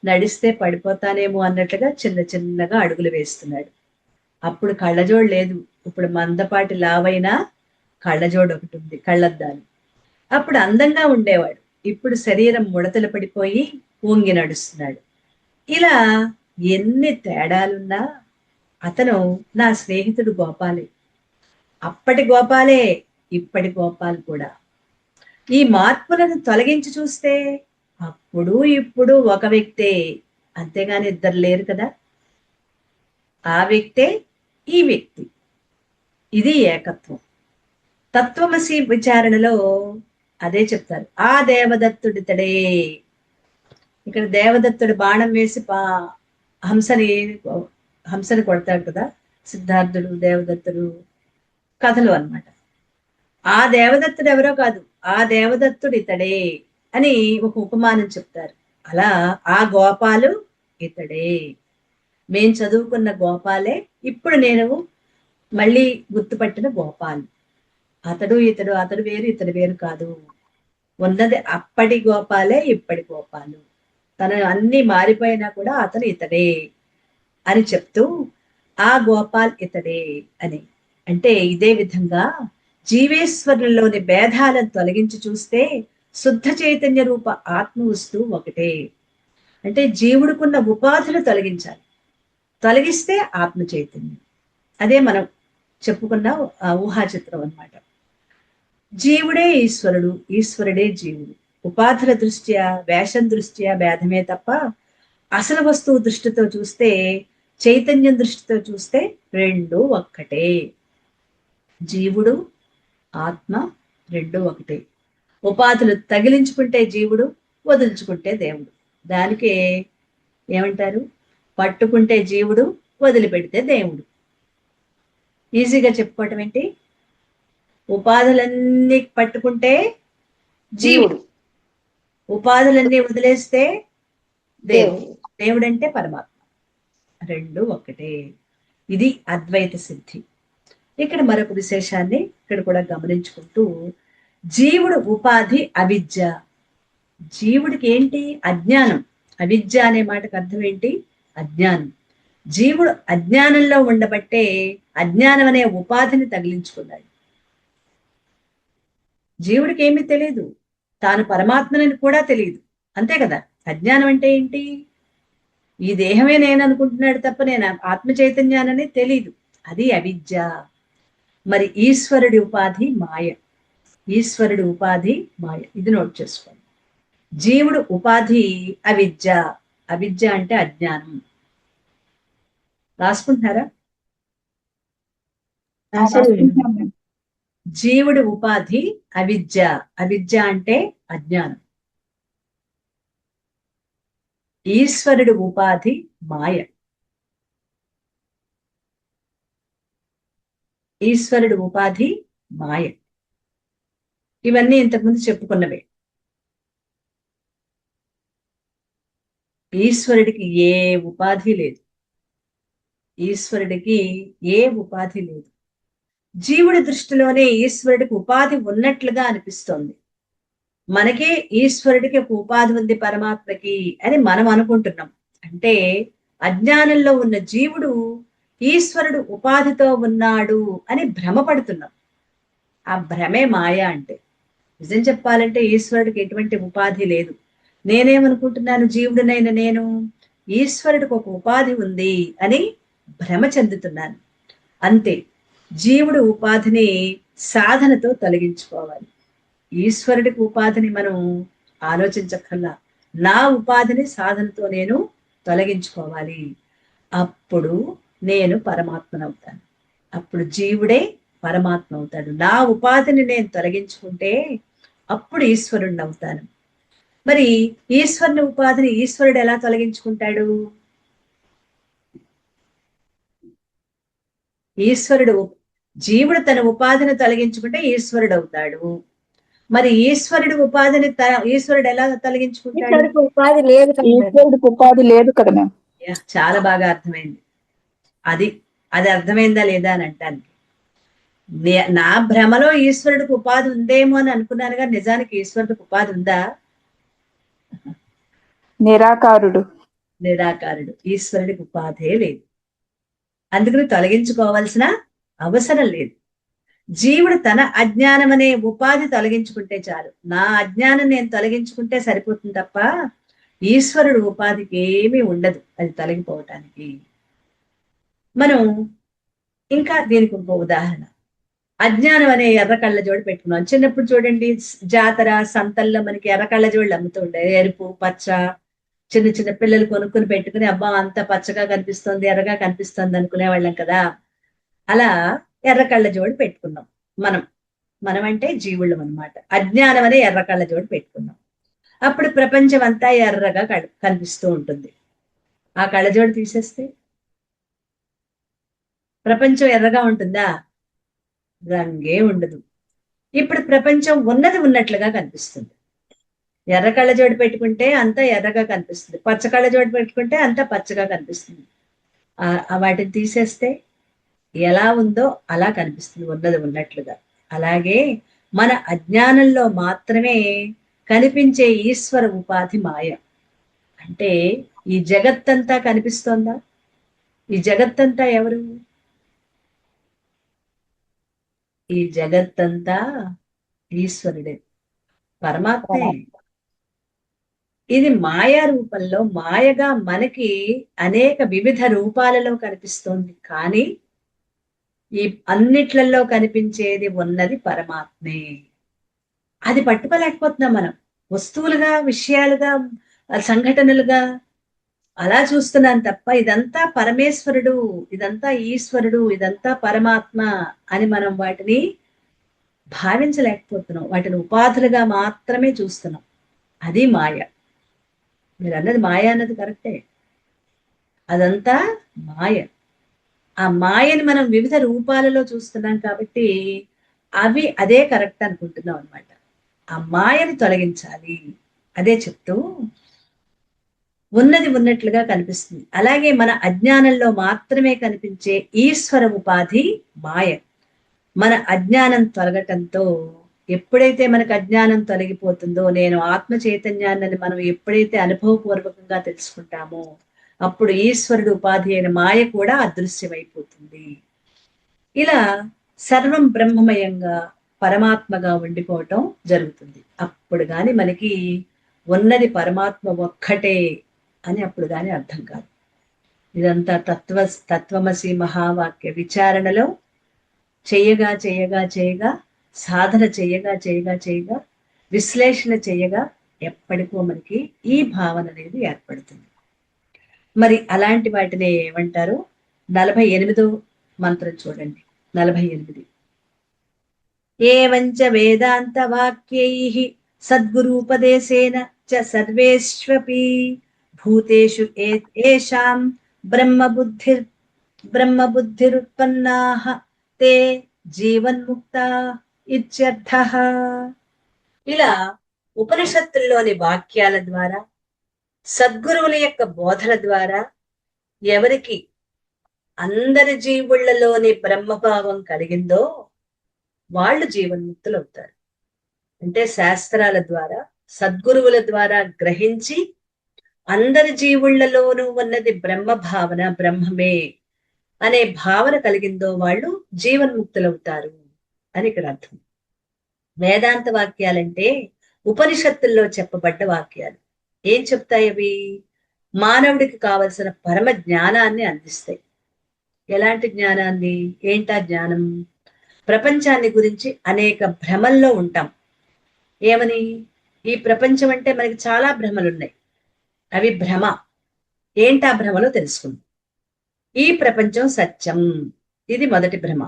నడిస్తే పడిపోతానేమో అన్నట్లుగా చిన్న చిన్నగా అడుగులు వేస్తున్నాడు. అప్పుడు కళ్ళజోడు లేదు, ఇప్పుడు మందపాటి లావైనా కళ్ళజోడు ఒకటి ఉంది, కళ్ళద్దాలు. అప్పుడు అందంగా ఉండేవాడు, ఇప్పుడు శరీరం ముడతలు పడిపోయి వంగి నడుస్తున్నాడు. ఇలా ఎన్ని తేడాలున్నా అతను నా స్నేహితుడు గోపాలే. అప్పటి గోపాలే, ఇప్పటి గోపాల్ కూడా. ఈ మార్పులను తొలగించి చూస్తే అప్పుడు ఇప్పుడు ఒక వ్యక్తే, అంతేగాని ఇద్దరు లేరు కదా. ఆ వ్యక్తే ఈ వ్యక్తి, ఇది ఏకత్వం. తత్వమసి విచారణలో అదే చెప్తారు. ఆ దేవదత్తుడితడే. ఇక్కడ దేవదత్తుడు బాణం వేసి హంసని హంసని కొడతాడు కదా, సిద్ధార్థుడు దేవదత్తుడు కథలు అన్నమాట. ఆ దేవదత్తుడు ఎవరో కాదు, ఆ దేవదత్తుడు ఇతడే అని ఒక ఉపమానం చెప్తారు. అలా ఆ గోపాలు ఇతడే. మేం చదువుకున్న గోపాలే ఇప్పుడు నేను మళ్ళీ గుర్తుపట్టిన గోపాలు. అతడు ఇతడు, అతడు వేరు ఇతడు వేరు కాదు. ఉన్నది అప్పటి గోపాలే, ఇప్పటి గోపాలు. తన అన్ని మారిపోయినా కూడా అతను ఇతడే అని చెప్తూ ఆ గోపాల్ ఇతడే అని. అంటే ఇదే విధంగా జీవేశ్వరుల్లోని భేదాలను తొలగించి చూస్తే శుద్ధ చైతన్య రూప ఆత్మ వస్తువు ఒకటే. అంటే జీవుడికున్న ఉపాధులు తొలగించాలి, తొలగిస్తే ఆత్మ చైతన్యం. అదే మనం చెప్పుకున్న ఊహా చిత్రం అన్నమాట. జీవుడే ఈశ్వరుడు, ఈశ్వరుడే జీవుడు. ఉపాధుల దృష్ట్యా, వేషం దృష్ట్యా భేదమే తప్ప అసలు వస్తువు దృష్టితో చూస్తే, చైతన్యం దృష్టితో చూస్తే రెండు ఒక్కటే. జీవుడు ఆత్మ రెండు ఒకటే. ఉపాధులు తగిలించుకుంటే జీవుడు, వదులుచుకుంటే దేవుడు. దానికే ఏమంటారు? పట్టుకుంటే జీవుడు, వదిలిపెడితే దేవుడు. ఈజీగా చెప్పుకోవటం ఏంటి? ఉపాధులన్నీ పట్టుకుంటే జీవుడు, ఉపాధులన్నీ వదిలేస్తే దేవుడు. దేవుడు అంటే పరమాత్మ, రెండు ఒక్కటే. ఇది అద్వైత సిద్ధి. ఇక్కడ మరొక విశేషాన్ని ఇక్కడ కూడా గమనించుకుంటూ, జీవుడు ఉపాధి అవిద్య. జీవుడికి ఏంటి? అజ్ఞానం. అవిద్య అనే మాటకు అర్థం ఏంటి? అజ్ఞానం. జీవుడు అజ్ఞానంలో ఉండబట్టే అజ్ఞానం అనే ఉపాధిని తగిలించుకున్నాడు. జీవుడికి ఏమీ తెలియదు, తాను పరమాత్మని కూడా తెలియదు, అంతే కదా. అజ్ఞానం అంటే ఏంటి? ఈ దేహమే నేను అనుకుంటున్నాడు తప్ప నేను ఆత్మ చైతన్యానని తెలీదు, అది అవిద్య. మరి ఈశ్వరుడి ఉపాధి మాయ. ఈశ్వరుడి ఉపాధి మాయ, ఇది నోట్ చేసుకోండి. జీవుడు ఉపాధి అవిద్య. అవిద్య అంటే అజ్ఞానం. రాసుకుంటున్నారా? జీవుడి ఉపాధి అవిద్య. అవిద్య అంటే అజ్ఞానం. ఈశ్వరుడి ఉపాధి మాయ. ఈశ్వరుడి ఉపాధి మాయ. ఇవన్నీ ఇంతకుముందు చెప్పుకున్నవే. ఈశ్వరుడికి ఏ ఉపాధి లేదు. ఈశ్వరుడికి ఏ ఉపాధి లేదు. జీవుడి దృష్టిలోనే ఈశ్వరుడికి ఉపాధి ఉన్నట్లుగా అనిపిస్తోంది. మనకే ఈశ్వరుడికి ఒక ఉపాధి ఉంది పరమాత్మకి అని మనం అనుకుంటున్నాం. అంటే అజ్ఞానంలో ఉన్న జీవుడు ఈశ్వరుడు ఉపాధితో ఉన్నాడు అని భ్రమపడుతున్నాం. ఆ భ్రమే మాయ అంటే. నిజం చెప్పాలంటే ఈశ్వరుడికి ఎటువంటి ఉపాధి లేదు. నేనేమనుకుంటున్నాను, జీవుడినైన నేను ఈశ్వరుడికి ఒక ఉపాధి ఉంది అని భ్రమ చెందుతున్నాను అంతే. జీవుడు ఉపాధిని సాధనతో తొలగించుకోవాలి. ఈశ్వరుడికి ఉపాధిని మనం ఆలోచించక్కర్లా. నా ఉపాధిని సాధనతో నేను తొలగించుకోవాలి. అప్పుడు నేను పరమాత్మనవుతాను. అప్పుడు జీవుడే పరమాత్మ అవుతాడు. నా ఉపాధిని నేను తొలగించుకుంటే అప్పుడు ఈశ్వరుణ్ణి అవుతాను. మరి ఈశ్వరుని ఉపాధిని ఈశ్వరుడు ఎలా తొలగించుకుంటాడు? ఈశ్వరుడు, జీవుడు తన ఉపాధిని తొలగించుకుంటే ఈశ్వరుడు అవుతాడు. మరి ఈశ్వరుడు ఉపాధిని ఈశ్వరుడు ఎలా తొలగించుకుంటాడు? ఉపాధి లేదు, ఈశ్వరుడికి ఉపాధి లేదు కదా మ్యామ్. చాలా బాగా అర్థమైంది. అది అది అర్థమైందా లేదా అని అంటానికి, నా భ్రమలో ఈశ్వరుడికి ఉపాధి ఉందేమో అని అనుకున్నాను, కానీ నిజానికి ఈశ్వరుడికి ఉపాధి ఉందా? నిరాకారుడు. నిరాకారుడు. ఈశ్వరుడికి ఉపాధే లేదు. అందుకని తొలగించుకోవాల్సిన అవసరం లేదు. జీవుడు తన అజ్ఞానం అనే ఉపాధి తొలగించుకుంటే చాలు. నా అజ్ఞానం నేను తొలగించుకుంటే సరిపోతుంది తప్ప ఈశ్వరుడు ఉపాధికి ఏమీ ఉండదు అది తొలగిపోవటానికి. మనం ఇంకా దీనికి ఇంకో ఉదాహరణ, అజ్ఞానం అనే ఎర్ర కళ్ళజోడు పెట్టుకున్నాం. చిన్నప్పుడు చూడండి, జాతర సంతల్లో మనకి ఎర్ర కళ్ళజోళ్ళు అమ్ముతూ ఉండే, ఎరుపు పచ్చ, చిన్న చిన్న పిల్లలు కొనుక్కుని పెట్టుకుని, అబ్బా అంత పచ్చగా కనిపిస్తుంది ఎర్రగా కనిపిస్తుంది అనుకునేవాళ్ళం కదా. అలా ఎర్ర కళ్ళజోడు పెట్టుకున్నాం. మనం అంటే జీవుళ్ళం అనమాట. అజ్ఞానం అనే ఎర్ర కళ్ళజోడు పెట్టుకున్నాం. అప్పుడు ప్రపంచం అంతా ఎర్రగా కనిపిస్తూ ఉంటుంది. ఆ కళ్ళజోడు తీసేస్తే ప్రపంచం ఎర్రగా ఉంటుందా? రంగే ఉండదు. ఇప్పుడు ప్రపంచం ఉన్నది ఉన్నట్లుగా కనిపిస్తుంది. ఎర్ర కళ్ళజోడు పెట్టుకుంటే అంతా ఎర్రగా కనిపిస్తుంది, పచ్చ కళ్ళజోడు పెట్టుకుంటే అంతా పచ్చగా కనిపిస్తుంది. వాటిని తీసేస్తే ఎలా ఉందో అలా కనిపిస్తుంది, ఉన్నది ఉన్నట్లుగా. అలాగే మన అజ్ఞానంలో మాత్రమే కనిపించే ఈశ్వర ఉపాధి మాయ. అంటే ఈ జగత్తంతా కనిపిస్తోందా? ఈ జగత్తంతా ఎవరు? ఈ జగత్తంతా ఈశ్వరుడే, పరమాత్మే. ఇది మాయా రూపంలో మాయగా మనకి అనేక వివిధ రూపాలలో కనిపిస్తోంది. కానీ ఈ అన్నిట్లలో కనిపించేది ఉన్నది పరమాత్మే. అది పట్టుకోలేకపోతున్నాం మనం. వస్తువులుగా, విషయాలుగా, సంఘటనలుగా అలా చూస్తున్నాం తప్ప ఇదంతా పరమేశ్వరుడు, ఇదంతా ఈశ్వరుడు, ఇదంతా పరమాత్మ అని మనం వాటిని భావించలేకపోతున్నాం. వాటిని ఉపాధులుగా మాత్రమే చూస్తున్నాం. అది మాయ. మీరు అన్నది మాయ అన్నది కరెక్టే. అదంతా మాయ. ఆ మాయని మనం వివిధ రూపాలలో చూస్తున్నాం కాబట్టి అదే కరెక్ట్ అనుకుంటున్నాం అనమాట. ఆ మాయని తొలగించాలి. అదే చెప్తూ ఉన్నది ఉన్నట్లుగా కనిపిస్తుంది. అలాగే మన అజ్ఞానంలో మాత్రమే కనిపించే ఈశ్వర ఉపాధి మాయ. మన అజ్ఞానం తొలగటంతో, ఎప్పుడైతే మనకు అజ్ఞానం తొలగిపోతుందో, నేను ఆత్మ చైతన్యాన్ని మనం ఎప్పుడైతే అనుభవపూర్వకంగా తెలుసుకుంటామో అప్పుడు ఈశ్వరుడు ఉపాధి అయిన మాయ కూడా అదృశ్యమైపోతుంది. ఇలా సర్వం బ్రహ్మమయంగా పరమాత్మగా ఉండిపోవటం జరుగుతుంది. అప్పుడు గాని మనకి ఉన్నది పరమాత్మ ఒక్కటే అని అప్పుడు గాని అర్థం కాదు. ఇదంతా తత్వమసి మహావాక్య విచారణలో చేయగా చేయగా చేయగా, సాధన చేయగా చేయగా చేయగా, విశ్లేషణ చేయగా ఎప్పటికో మనకి ఈ భావన అనేది ఏర్పడుతుంది. మరి అలాంటి వాటిని ఏమంటారు? 48వ మంత్రం చూడండి. 48 ఏవంచ వేదాంత వాక్యైః సద్గురూపదేశేన చ సర్వేష్వపి భూతేషు ఏషాం బ్రహ్మబుద్ధిరుత్పన్నాః తే జీవన్ముక్తా ఇత్యర్థః. ఇలా ఉపనిషత్తుల్లోని వాక్యాల ద్వారా, సద్గురువుల యొక్క బోధల ద్వారా ఎవరికి అందరి జీవుళ్లలోని బ్రహ్మభావం కలిగిందో వాళ్ళు జీవన్ముక్తులు అవుతారు. అంటే శాస్త్రాల ద్వారా, సద్గురువుల ద్వారా గ్రహించి అందరి జీవుళ్లలోనూ ఉన్నది బ్రహ్మ భావన, బ్రహ్మమే అనే భావన కలిగిందో వాళ్ళు జీవన్ముక్తులవుతారు అని ఇక్కడ అర్థం. వేదాంత వాక్యాలంటే ఉపనిషత్తుల్లో చెప్పబడ్డ వాక్యాలు. ఏం చెప్తాయి అవి? మానవుడికి కావలసిన పరమ జ్ఞానాన్ని అందిస్తాయి. ఎలాంటి జ్ఞానాన్ని? ఏంటా జ్ఞానం? ప్రపంచాన్ని గురించి అనేక భ్రమల్లో ఉంటాం. ఏమని? ఈ ప్రపంచం అంటే మనకి చాలా భ్రమలున్నాయి. అవి భ్రమ. ఏంటా భ్రమలో తెలుసుకుందాం. ఈ ప్రపంచం సత్యం, ఇది మొదటి భ్రమ.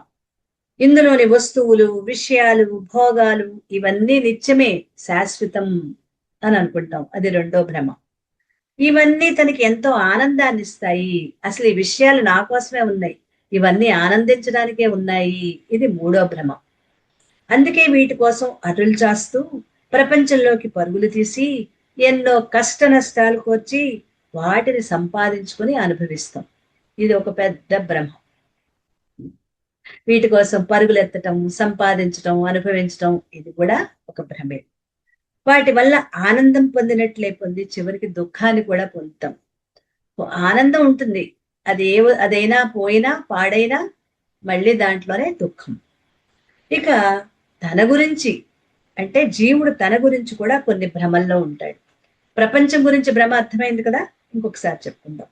ఇందులోని వస్తువులు, విషయాలు, భోగాలు ఇవన్నీ నిత్యమే, శాశ్వతం అని అనుకుంటాం. అది రెండో భ్రమ. ఇవన్నీ తనకి ఎంతో ఆనందాన్ని ఇస్తాయి, అసలు ఈ విషయాలు నా కోసమే ఉన్నాయి, ఇవన్నీ ఆనందించడానికే ఉన్నాయి, ఇది మూడో భ్రమ. అందుకే వీటి కోసం అటులు చాస్తూ ప్రపంచంలోకి పరుగులు తీసి ఎన్నో కష్ట నష్టాలు కోర్చి వాటిని సంపాదించుకొని అనుభవిస్తాం. ఇది ఒక పెద్ద భ్రమ. వీటి కోసం పరుగులెత్తటం, సంపాదించటం, అనుభవించటం, ఇది కూడా ఒక భ్రమే. వాటి వల్ల ఆనందం పొందినట్లే పొంది చివరికి దుఃఖాన్ని కూడా పొందుతాం. ఆనందం ఉంటుంది, అదైనా పోయినా పాడైనా మళ్ళీ దాంట్లోనే దుఃఖం. ఇక తన గురించి అంటే జీవుడు తన గురించి కూడా కొన్ని భ్రమల్లో ఉంటాడు. ప్రపంచం గురించి భ్రమ అర్థమైంది కదా, ఇంకొకసారి చెప్పుకుందాం.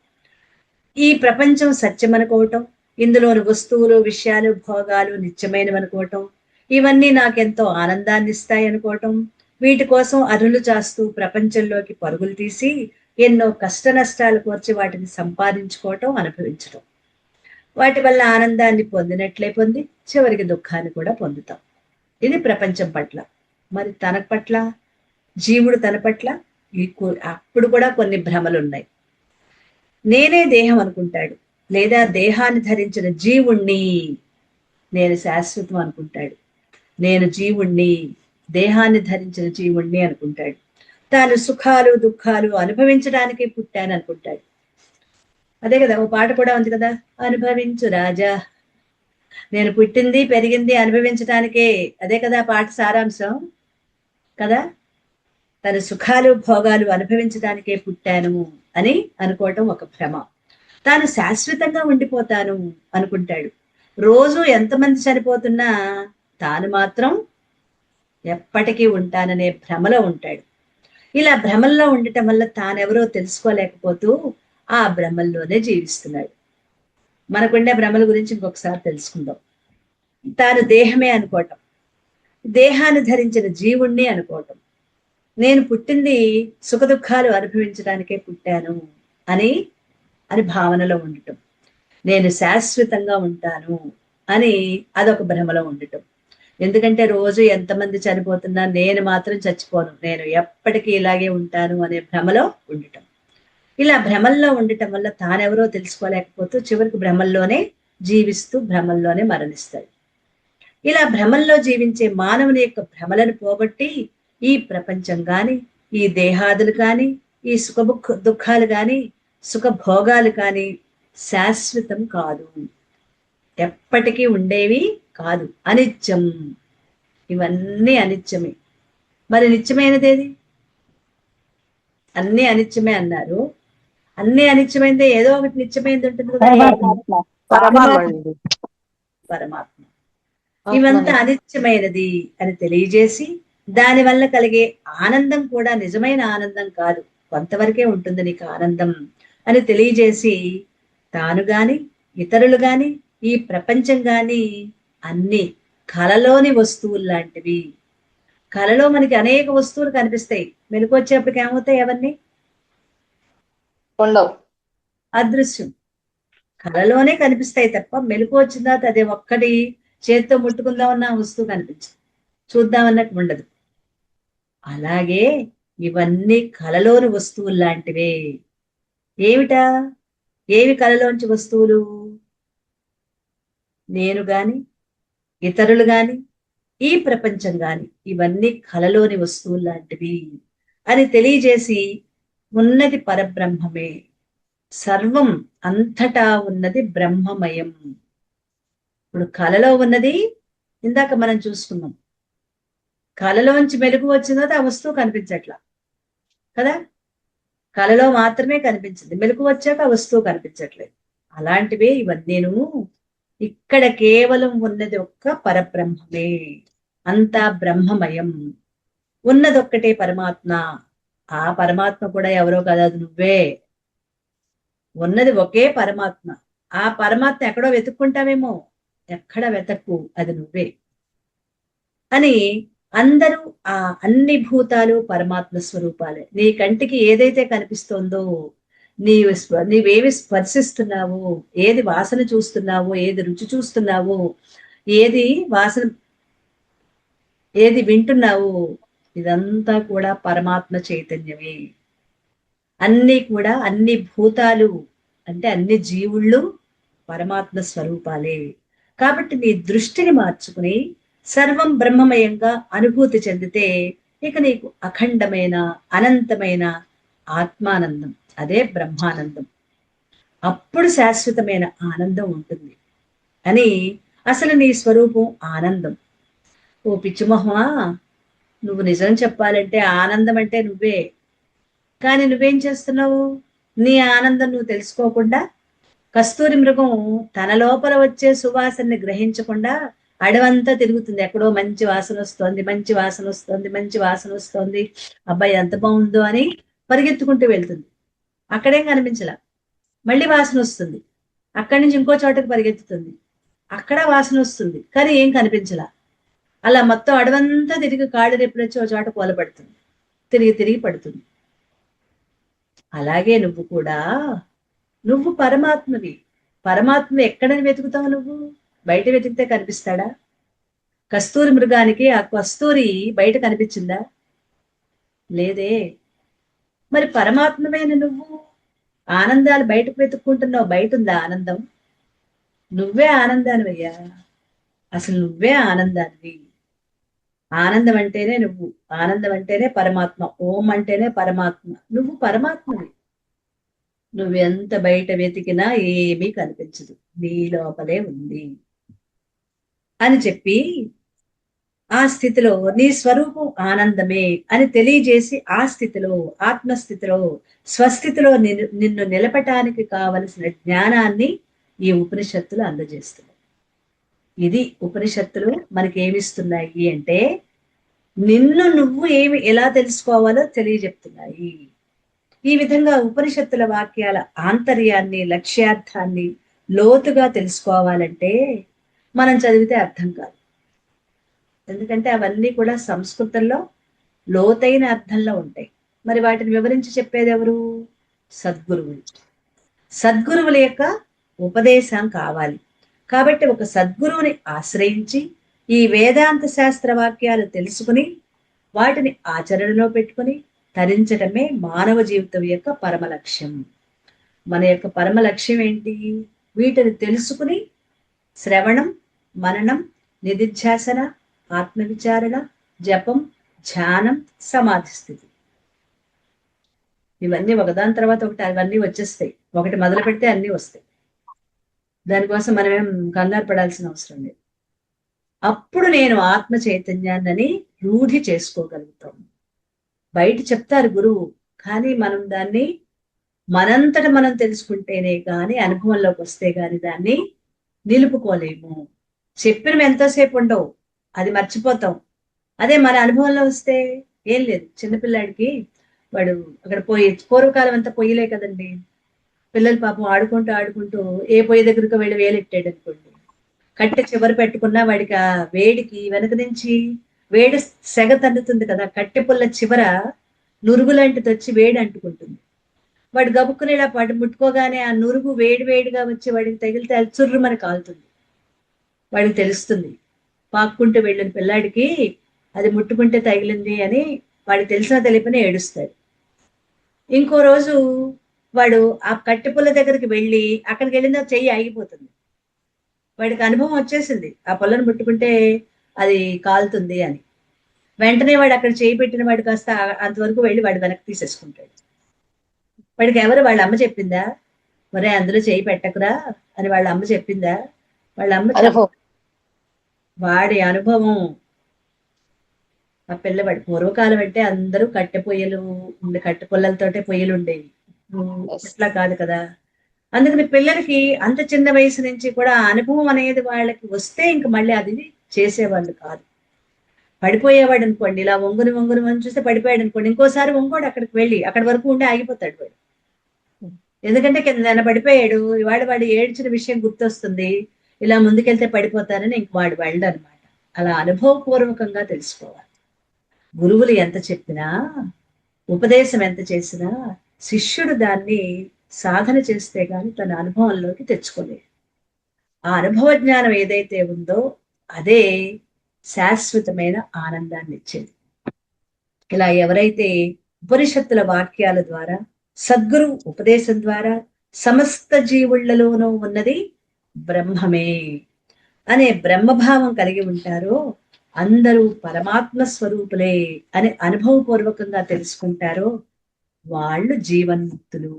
ఈ ప్రపంచం సత్యం అనుకోవటం, ఇందులోని వస్తువులు, విషయాలు, భోగాలు నిత్యమైనవి అనుకోవటం, ఇవన్నీ నాకెంతో ఆనందాన్ని ఇస్తాయి అనుకోవటం, వీటి కోసం అరులు చాస్తూ ప్రపంచంలోకి పరుగులు తీసి ఎన్నో కష్ట నష్టాలు కోర్చి వాటిని సంపాదించుకోవటం, అనుభవించటం. వాటి వల్ల ఆనందాన్ని పొందినట్లే పొంది చివరికి దుఃఖాన్ని కూడా పొందుతాం. ఇది ప్రపంచం పట్ల. మరి తన పట్ల, జీవుడు తన పట్ల అప్పుడు కూడా కొన్ని భ్రమలు ఉన్నాయి. నేనే దేహం అనుకుంటాడు, లేదా దేహాన్ని ధరించిన జీవుణ్ణి నేను శాశ్వతం అనుకుంటాడు. నేను జీవుణ్ణి, దేహాన్ని ధరించిన జీవుణ్ణి అనుకుంటాడు. తాను సుఖాలు దుఃఖాలు అనుభవించడానికి పుట్టాను అనుకుంటాడు. అదే కదా, ఓ పాట కూడా ఉంది కదా, అనుభవించు రాజా. నేను పుట్టింది పెరిగింది అనుభవించడానికే, అదే కదా పాట సారాంశం కదా. తన సుఖాలు భోగాలు అనుభవించడానికే పుట్టాను అని అనుకోవటం ఒక భ్రమ. తాను శాశ్వతంగా ఉండిపోతాను అనుకుంటాడు. రోజు ఎంతమంది చనిపోతున్నా తాను మాత్రం ఎప్పటికీ ఉంటాననే భ్రమలో ఉంటాడు. ఇలా భ్రమల్లో ఉండటం వల్ల తానెవరో తెలుసుకోలేకపోతూ ఆ భ్రమల్లోనే జీవిస్తున్నాడు. మనకుండే భ్రమల గురించి ఇంకొకసారి తెలుసుకుందాం. తాను దేహమే అనుకోవటం, దేహాన్ని ధరించిన జీవుణ్ణి అనుకోవటం, నేను పుట్టింది సుఖ దుఃఖాలు అనుభవించడానికే పుట్టాను అని భావనలో ఉండటం, నేను శాశ్వతంగా ఉంటాను అని అదొక భ్రమలో ఉండటం. ఎందుకంటే రోజు ఎంతమంది చనిపోతున్నా నేను మాత్రం చచ్చిపోను, నేను ఎప్పటికీ ఇలాగే ఉంటాను అనే భ్రమలో ఉండటం. ఇలా భ్రమల్లో ఉండటం వల్ల తానెవరో తెలుసుకోలేకపోతూ చివరికి భ్రమల్లోనే జీవిస్తూ భ్రమల్లోనే మరణిస్తాడు. ఇలా భ్రమల్లో జీవించే మానవుని యొక్క భ్రమలను పోగొట్టి ఈ ప్రపంచం గాని, ఈ దేహాదులు కాని, ఈ దుఃఖాలు కాని, సుఖ భోగాలు కాని శాశ్వతం కాదు, ఎప్పటికీ ఉండేవి కాదు, అనిత్యం. ఇవన్నీ అనిత్యమే. మరి నిత్యమైనదేది? అన్ని అనిత్యమే అన్నారు. అన్ని అనిత్యమైందే, ఏదో ఒకటి నిత్యమైంది ఉంటుంది కదా, పరమాత్మ. ఇవంతా అనిత్యమైనది అని తెలియజేసి దాని వల్ల కలిగే ఆనందం కూడా నిజమైన ఆనందం కాదు, కొంతవరకే ఉంటుంది నీకు ఆనందం అని తెలియజేసి తాను గాని, ఇతరులు గాని, ఈ ప్రపంచం గాని అన్ని కలలోని వస్తువులు లాంటివి. కలలో మనకి అనేక వస్తువులు కనిపిస్తాయి, మెలకు వచ్చేప్పటికి ఏమవుతాయి? అవన్నీ ఉండవు, అదృశ్యం. కలలోనే కనిపిస్తాయి తప్ప మెలకు వచ్చిన తర్వాత అదే ఒక్కటి చేతితో ముట్టుకుందామన్న వస్తువు కనిపించదు, చూద్దామన్నట్టు ఉండదు. అలాగే ఇవన్నీ కలలోని వస్తువులు లాంటివే. ఏమిటా? ఏవి కలలోంచి వస్తువులు? నేను గాని, ఇతరులు గాని, ఈ ప్రపంచం గాని ఇవన్నీ కలలోని వస్తువులు లాంటివి అని తెలియజేసి ఉన్నది పరబ్రహ్మమే, సర్వం అంతటా ఉన్నది బ్రహ్మమయం. ఇప్పుడు కలలో ఉన్నది ఇందాక మనం చూసుకున్నాం, కలలోంచి మెలుగు వచ్చిన తర్వాత ఆ వస్తువు కనిపించట్లా కదా, కలలో మాత్రమే కనిపించింది, మెలుగు వచ్చాక ఆ వస్తువు కనిపించట్లేదు. అలాంటివే ఇవన్నీను. ఇక్కడ కేవలం ఉన్నది ఒక్క పరబ్రహ్మమే. అంతా బ్రహ్మమయం, ఉన్నదొక్కటే పరమాత్మ. ఆ పరమాత్మ కూడా ఎవరో కాదు, అది నువ్వే. ఉన్నది ఒకే పరమాత్మ. ఆ పరమాత్మ ఎక్కడో వెతుక్కుంటావేమో, ఎక్కడ వెతక్కు, అది నువ్వే అని. అందరూ ఆ అన్ని భూతాలు పరమాత్మ స్వరూపాలే. నీ కంటికి ఏదైతే కనిపిస్తోందో, నీవేవి స్పర్శిస్తున్నావు, ఏది వాసన చూస్తున్నావు, ఏది రుచి చూస్తున్నావు, ఏది వాసన, ఏది వింటున్నావు, ఇదంతా కూడా పరమాత్మ చైతన్యమే. అన్ని కూడా, అన్ని భూతాలు అంటే అన్ని జీవుళ్ళు పరమాత్మ స్వరూపాలే. కాబట్టి నీ దృష్టిని మార్చుకుని సర్వం బ్రహ్మమయంగా అనుభూతి చెందితే ఇక నీకు అఖండమైన అనంతమైన ఆత్మానందం, అదే బ్రహ్మానందం. అప్పుడు శాశ్వతమైన ఆనందం ఉంటుంది అని. అసలు నీ స్వరూపం ఆనందం. ఓ పిచ్చిమొహమా, నువ్వు నిజం చెప్పాలంటే ఆనందం అంటే నువ్వే. కానీ నువ్వేం చేస్తున్నావు? నీ ఆనందం నువ్వు తెలుసుకోకుండా, కస్తూరి మృగం తన లోపల వచ్చే సువాసనని గ్రహించకుండా అడవంతా తిరుగుతుంది. ఎక్కడో మంచి వాసన వస్తోంది, మంచి వాసన వస్తోంది, మంచి వాసన వస్తోంది, అబ్బాయి ఎంత బాగుందో అని పరిగెత్తుకుంటూ వెళ్తుంది. అక్కడేం కనిపించలా. మళ్ళీ వాసన వస్తుంది, అక్కడి నుంచి ఇంకో చోటకి పరిగెత్తుతుంది, అక్కడ వాసన వస్తుంది, కానీ ఏం కనిపించలా. అలా మొత్తం అడవంతా తిరిగి కాళ్ళు రెప్పులు వచ్చి ఒక చోట కూలబడుతుంది, తిరిగి తిరిగి పడుతుంది. అలాగే నువ్వు కూడా, నువ్వు పరమాత్మవి. పరమాత్మ ఎక్కడని వెతుకుతావు నువ్వు? బయట వెతికితే కనిపిస్తాడా? కస్తూరి మృగానికి ఆ కస్తూరి బయట కనిపించిందా? లేదే. మరి పరమాత్మమైన నువ్వు ఆనందాలు బయటకు వెతుక్కుంటున్నావు, బయట ఉందా ఆనందం? నువ్వే ఆనందానివయ్యా, అసలు నువ్వే ఆనందానివి. ఆనందం అంటేనే నువ్వు, ఆనందం అంటేనే పరమాత్మ, ఓం అంటేనే పరమాత్మ. నువ్వు పరమాత్మవి. నువ్వెంత బయట వెతికినా ఏమీ కనిపించదు, నీ లోపలే ఉంది అని చెప్పి, ఆ స్థితిలో నీ స్వరూపం ఆనందమే అని తెలియజేసి, ఆ స్థితిలో, ఆత్మస్థితిలో, స్వస్థితిలో నిన్ను నిలపటానికి కావలసిన జ్ఞానాన్ని ఈ ఉపనిషత్తులు అందజేస్తున్నాయి. ఇది ఉపనిషత్తులు మనకేమిస్తున్నాయి అంటే, నిన్ను నువ్వు ఎలా తెలుసుకోవాలో తెలియజెప్తున్నాయి. ఈ విధంగా ఉపనిషత్తుల వాక్యాల ఆంతర్యాన్ని, లక్ష్యార్థాన్ని లోతుగా తెలుసుకోవాలంటే మనం చదివితే అర్థం కాదు. ఎందుకంటే అవన్నీ కూడా సంస్కృతంలో లోతైన అర్థంలో ఉంటాయి. మరి వాటిని వివరించి చెప్పేది ఎవరు? సద్గురువులు. సద్గురువుల యొక్క ఉపదేశం కావాలి. కాబట్టి ఒక సద్గురువుని ఆశ్రయించి ఈ వేదాంత శాస్త్ర వాక్యాలు తెలుసుకుని వాటిని ఆచరణలో పెట్టుకుని తరించడమే మానవ జీవితం యొక్క పరమ లక్ష్యం. మన యొక్క పరమ లక్ష్యం ఏంటి? వీటిని తెలుసుకుని శ్రవణం, మననం, నిధిధ్యాసన, ఆత్మవిచారణ, జపం, ధ్యానం, సమాధి స్థితి, ఇవన్నీ ఒకదాని తర్వాత ఒకటి అవన్నీ వచ్చేస్తాయి. ఒకటి మొదలు పెడితే అన్నీ వస్తాయి. దానికోసం మనమేం కంగారు పడాల్సిన అవసరం లేదు. అప్పుడు నేను ఆత్మ చైతన్యాన్ని రూఢి చేసుకోగలుగుతాం. బయట చెప్తారు గురువు, కానీ మనం దాన్ని మనంతట మనం తెలుసుకుంటేనే కానీ, అనుభవంలోకి వస్తే గాని దాన్ని నిలుపుకోలేము. చెప్పినవి ఎంతోసేపు ఉండవు, అది మర్చిపోతాం. అదే మన అనుభవంలో వస్తే ఏం లేదు. చిన్నపిల్లాడికి వాడు అక్కడ పూర్వకాలం అంతా పొయ్యిలే కదండి. పిల్లలు పాపం ఆడుకుంటూ ఆడుకుంటూ ఏ పొయ్యి దగ్గరకు వెళ్ళి వేలెట్టాడు అనుకోండి, కట్టె చివరి పెట్టుకున్నా వాడికి ఆ వేడికి వెనక నుంచి వేడి సెగ తన్నుతుంది కదా, కట్టె పుల్ల చివర నురుగు లాంటిది వచ్చి వేడి అంటుకుంటుంది. వాడు గబుక్కుని ఇలా ముట్టుకోగానే ఆ నురుగు వేడి వేడిగా వచ్చి వాడికి తగిలితే అది చుర్రుమని కాలుతుంది. వాడికి తెలుస్తుంది. పాక్కుంటూ వెళ్ళిన పిల్లాడికి అది ముట్టుకుంటే తగిలింది అని వాడికి తెలిసినా తెలియని ఏడుస్తాడు. ఇంకో రోజు వాడు ఆ కట్టె పుల్ల దగ్గరికి వెళ్ళి అక్కడికి వెళ్ళిన చెయ్యి ఆగిపోతుంది. వాడికి అనుభవం వచ్చేసింది, ఆ పొలను ముట్టుకుంటే అది కాలుతుంది అని. వెంటనే వాడు అక్కడ చేయి పెట్టిన వాడు కాస్త అంతవరకు వెళ్ళి వాడు వెనక్కి తీసేసుకుంటాడు. వాడికి ఎవరు? వాళ్ళ అమ్మ చెప్పిందా? మరే అందులో చేయి పెట్టకురా అని వాళ్ళ అమ్మ చెప్పిందా? వాళ్ళ అమ్మ వాడి అనుభవం. ఆ పిల్లవాడు పూర్వకాలం అంటే అందరూ కట్టె పుల్లలతోటే పొయ్యలు ఉండేవి. ఇట్లా కాదు కదా. అందుకని పిల్లలకి అంత చిన్న వయసు నుంచి కూడా అనుభవం అనేది వాళ్ళకి వస్తే ఇంక మళ్ళీ అది చేసేవాళ్ళు కాదు. పడిపోయేవాడు అనుకోండి, ఇలా వంగుని వంగుని వంగి చూస్తే పడిపోయాడు అనుకోండి, ఇంకోసారి వంగోడు అక్కడికి వెళ్ళి అక్కడి వరకు ఉండి ఆగిపోతాడు వాడు. ఎందుకంటే కింద పడిపోయాడు, ఇవాడు వాడు ఏడ్చిన విషయం గుర్తొస్తుంది, ఇలా ముందుకెళ్తే పడిపోతానని ఇంక వాడు వెళ్ళడు అనమాట. అలా అనుభవపూర్వకంగా తెలుసుకోవాలి. గురువులు ఎంత చెప్పినా, ఉపదేశం ఎంత చేసినా శిష్యుడు దాన్ని సాధన చేస్తే గాని తన అనుభవంలోకి తెచ్చుకోలేడు. ఆ అనుభవ జ్ఞానం ఏదైతే ఉందో అదే శాశ్వతమైన ఆనందాన్ని ఇచ్చేది. ఇలా ఎవరైతే ఉపనిషత్తుల వాక్యాల ద్వారా, సద్గురు ఉపదేశం ద్వారా సమస్త జీవుళ్లలోనూ ఉన్నది బ్రహ్మమే అనే బ్రహ్మభావం కలిగి ఉంటారో అందరూ పరమాత్మ స్వరూపులే అని అనుభవపూర్వకంగా తెలుసుకుంటారో వాళ్ళు జీవన్ముక్తులు.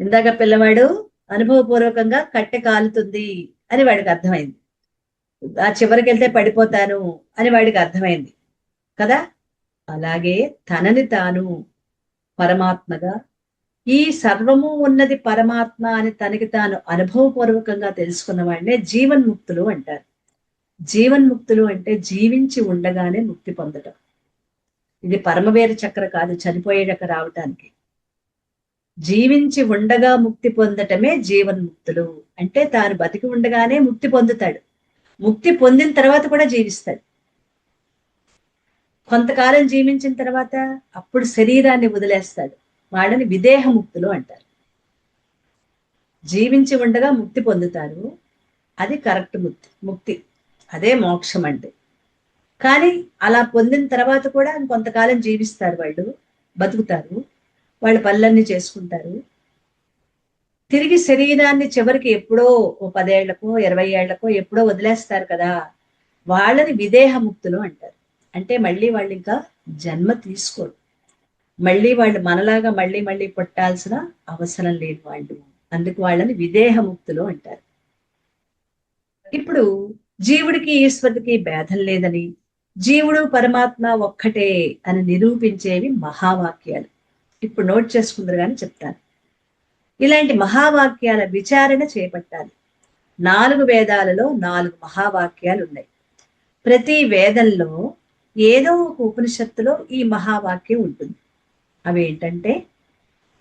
ఇందాక పిల్లవాడు అనుభవపూర్వకంగా కట్టె కాలుతుంది అని వాడికి అర్థమైంది, ఆ చివరికి వెళ్తే పడిపోతాను అని వాడికి అర్థమైంది కదా. అలాగే తనని తాను పరమాత్మగా, ఈ సర్వము ఉన్నది పరమాత్మ అని తనకి తాను అనుభవపూర్వకంగా తెలుసుకున్న వాడినే జీవన్ముక్తులు అంటారు. జీవన్ముక్తులు అంటే జీవించి ఉండగానే ముక్తి పొందటం. ఇది పరమవీర చక్ర కాదు చనిపోయేటక్క రావటానికి. జీవించి ఉండగా ముక్తి పొందటమే జీవన్ముక్తులు అంటే. తాను బతికి ఉండగానే ముక్తి పొందుతాడు, ముక్తి పొందిన తర్వాత కూడా జీవిస్తాడు. కొంతకాలం జీవించిన తర్వాత అప్పుడు శరీరాన్ని వదిలేస్తాడు, వాళ్ళని విదేహముక్తులు అంటారు. జీవించి ఉండగా ముక్తి పొందుతారు, అది కరెక్ట్ ముక్తి, అదే మోక్షం అంటే. కానీ అలా పొందిన తర్వాత కూడా కొంతకాలం జీవిస్తారు, వాళ్ళు బతుకుతారు, వాళ్ళ పనులన్నీ చేసుకుంటారు. తిరిగి శరీరాన్ని చివరికి ఎప్పుడో 10 ఏళ్లకో 20 ఏళ్లకో ఎప్పుడో వదిలేస్తారు కదా, వాళ్ళని విదేహముక్తులు అంటారు. అంటే మళ్ళీ వాళ్ళు ఇంకా జన్మ తీసుకోరు, మళ్ళీ వాళ్ళు మనలాగా మళ్ళీ మళ్ళీ పుట్టాల్సిన అవసరం లేదు వాళ్ళు, అందుకు వాళ్ళని విదేహముక్తులు అంటారు. ఇప్పుడు జీవుడికి ఈశ్వరుడికి భేదం లేదని, జీవుడు పరమాత్మ ఒక్కటే అని నిరూపించేవి మహావాక్యాలు. ఇప్పుడు నోట్ చేసుకుందరు కానీ చెప్తాను. ఇలాంటి మహావాక్యాల విచారణ చేపట్టాలి. 4 వేదాలలో 4 మహావాక్యాలు ఉన్నాయి. ప్రతి వేదంలో ఏదో ఒక ఉపనిషత్తులో ఈ మహావాక్యం ఉంటుంది. అవి ఏంటంటే,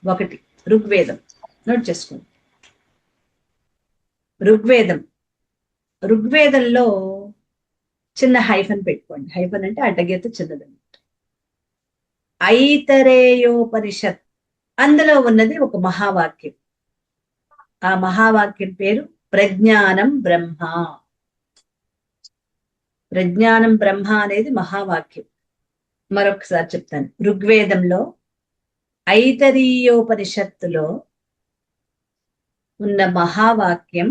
1 ఋగ్వేదం. నోట్ చేసుకోండి. ఋగ్వేదంలో చిన్న హైఫన్ పెట్టుకోండి. హైఫన్ అంటే అడ్డగీత చిన్నదన్నమాట. ఐతరేయోపనిషత్, అందులో ఉన్నది ఒక మహావాక్యం. ఆ మహావాక్యం పేరు ప్రజ్ఞానం బ్రహ్మ. ప్రజ్ఞానం బ్రహ్మ అనేది మహావాక్యం. మరొకసారి చెప్తాను. ఋగ్వేదంలో ఐతరీయోపనిషత్తులో ఉన్న మహావాక్యం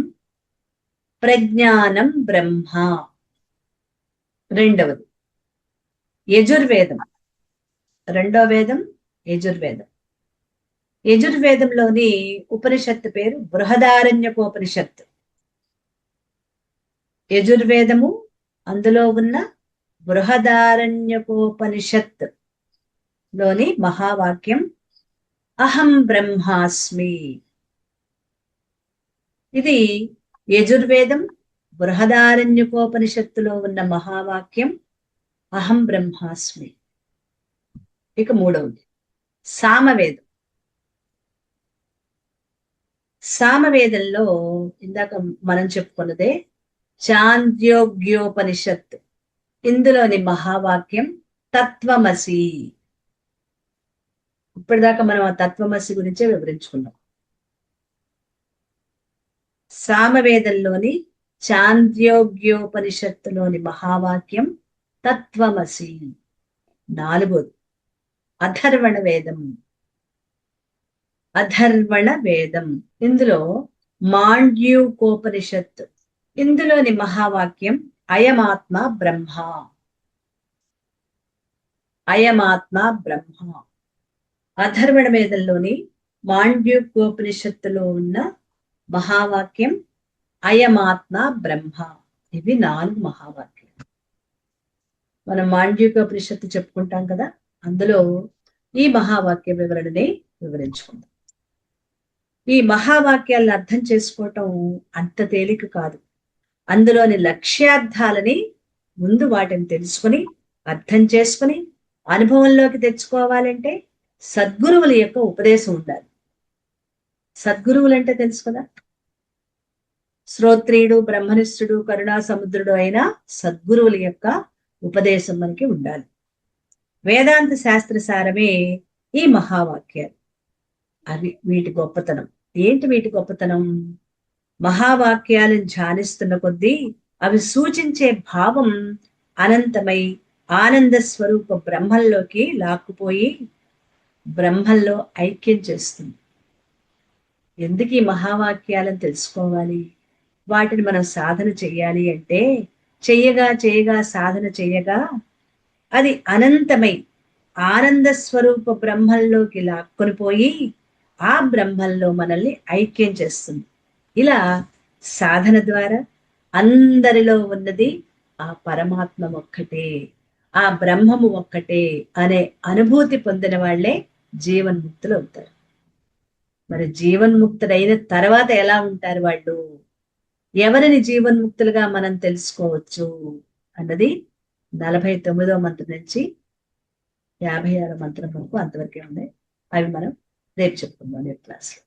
ప్రజ్ఞానం బ్రహ్మ. రెండవది యజుర్వేదం. రెండో వేదం యజుర్వేదం. యజుర్వేదంలోని ఉపనిషత్తు పేరు బృహదారణ్యకోపనిషత్తు. యజుర్వేదము, అందులో ఉన్న బృహదారణ్యకోపనిషత్ లోని మహావాక్యం అహం బ్రహ్మాస్మి. ఇది యజుర్వేదం బృహదారణ్యకోపనిషత్తులో ఉన్న మహావాక్యం అహం బ్రహ్మాస్మి. ఇక మూడవది సామవేదం. సామవేదంలో ఇందాక మనం చెప్పుకున్నదే చాంద్యోగ్యోపనిషత్. ఇందులోని మహావాక్యం తత్వమసి. ఇప్పటిదాకా మనం ఆ తత్వమసి గురించే వివరించుకున్నాం. సామవేదంలోని చాంద్యోగ్యోపనిషత్తులోని మహావాక్యం తత్వమసి. 4వది అథర్వణ వేదం. అథర్వణ వేదం ఇందులో మాండ్యూకోపనిషత్తు. ఇందులోని మహావాక్యం అయమాత్మ బ్రహ్మ. అయమాత్మ బ్రహ్మ. అథర్వణ వేదంలోని మాండ్యూకోపనిషత్తులో ఉన్న మహావాక్యం అయమాత్మ బ్రహ్మ. ఇవి 4 మహావాక్యాలు. మనం మాండ్యూకోపనిషత్తు చెప్పుకుంటాం కదా, అందులో ఈ మహావాక్య వివరణని వివరించుకుందాం. ఈ మహావాక్యాలను అర్థం చేసుకోవటం అంత తేలిక కాదు. అందులోని లక్ష్యార్థాలని ముందు వాటిని తెలుసుకుని అర్థం చేసుకుని అనుభవంలోకి తెచ్చుకోవాలంటే సద్గురువుల యొక్క ఉపదేశం ఉండాలి. సద్గురువులు అంటే తెలుసు కదా, శ్రోత్రియుడు, బ్రహ్మనిష్ఠుడు, కరుణా సముద్రుడు అయిన సద్గురువుల యొక్క ఉపదేశం మనకి ఉండాలి. వేదాంత శాస్త్ర సారమే ఈ మహావాక్యాలు. అవి వీటి గొప్పతనం ఏంటి? వీటి గొప్పతనం మహావాక్యాలను ధ్యానిస్తున్న కొద్దీ అవి సూచించే భావం అనంతమై ఆనంద స్వరూప బ్రహ్మంలోకి లాక్కుపోయి బ్రహ్మంలో ఐక్యం చేస్తుంది. ఎందుకు ఈ మహావాక్యాలను తెలుసుకోవాలి? వాటిని మనం సాధన చెయ్యాలి అంటే చెయ్యగా సాధన చెయ్యగా అది అనంతమై ఆనంద స్వరూప బ్రహ్మంలోకి లాక్కొని పోయి ఆ బ్రహ్మంలో మనల్ని ఐక్యం చేస్తుంది. ఇలా సాధన ద్వారా అందరిలో ఉన్నది ఆ పరమాత్మ ఒక్కటే, ఆ బ్రహ్మము ఒక్కటే అనే అనుభూతి పొందిన వాళ్లే జీవన్ముక్తులు అవుతారు. మరి జీవన్ముక్తుడైన తర్వాత ఎలా ఉంటారు వాళ్ళు? ఎవరిని జీవన్ముక్తులుగా మనం తెలుసుకోవచ్చు అన్నది 49వ మంత్రం నుంచి 56వ మంత్రం వరకు అంతవరకే ఉన్నాయి. అవి మనం రేపు చెప్పుకుందాం రేపు క్లాస్లో.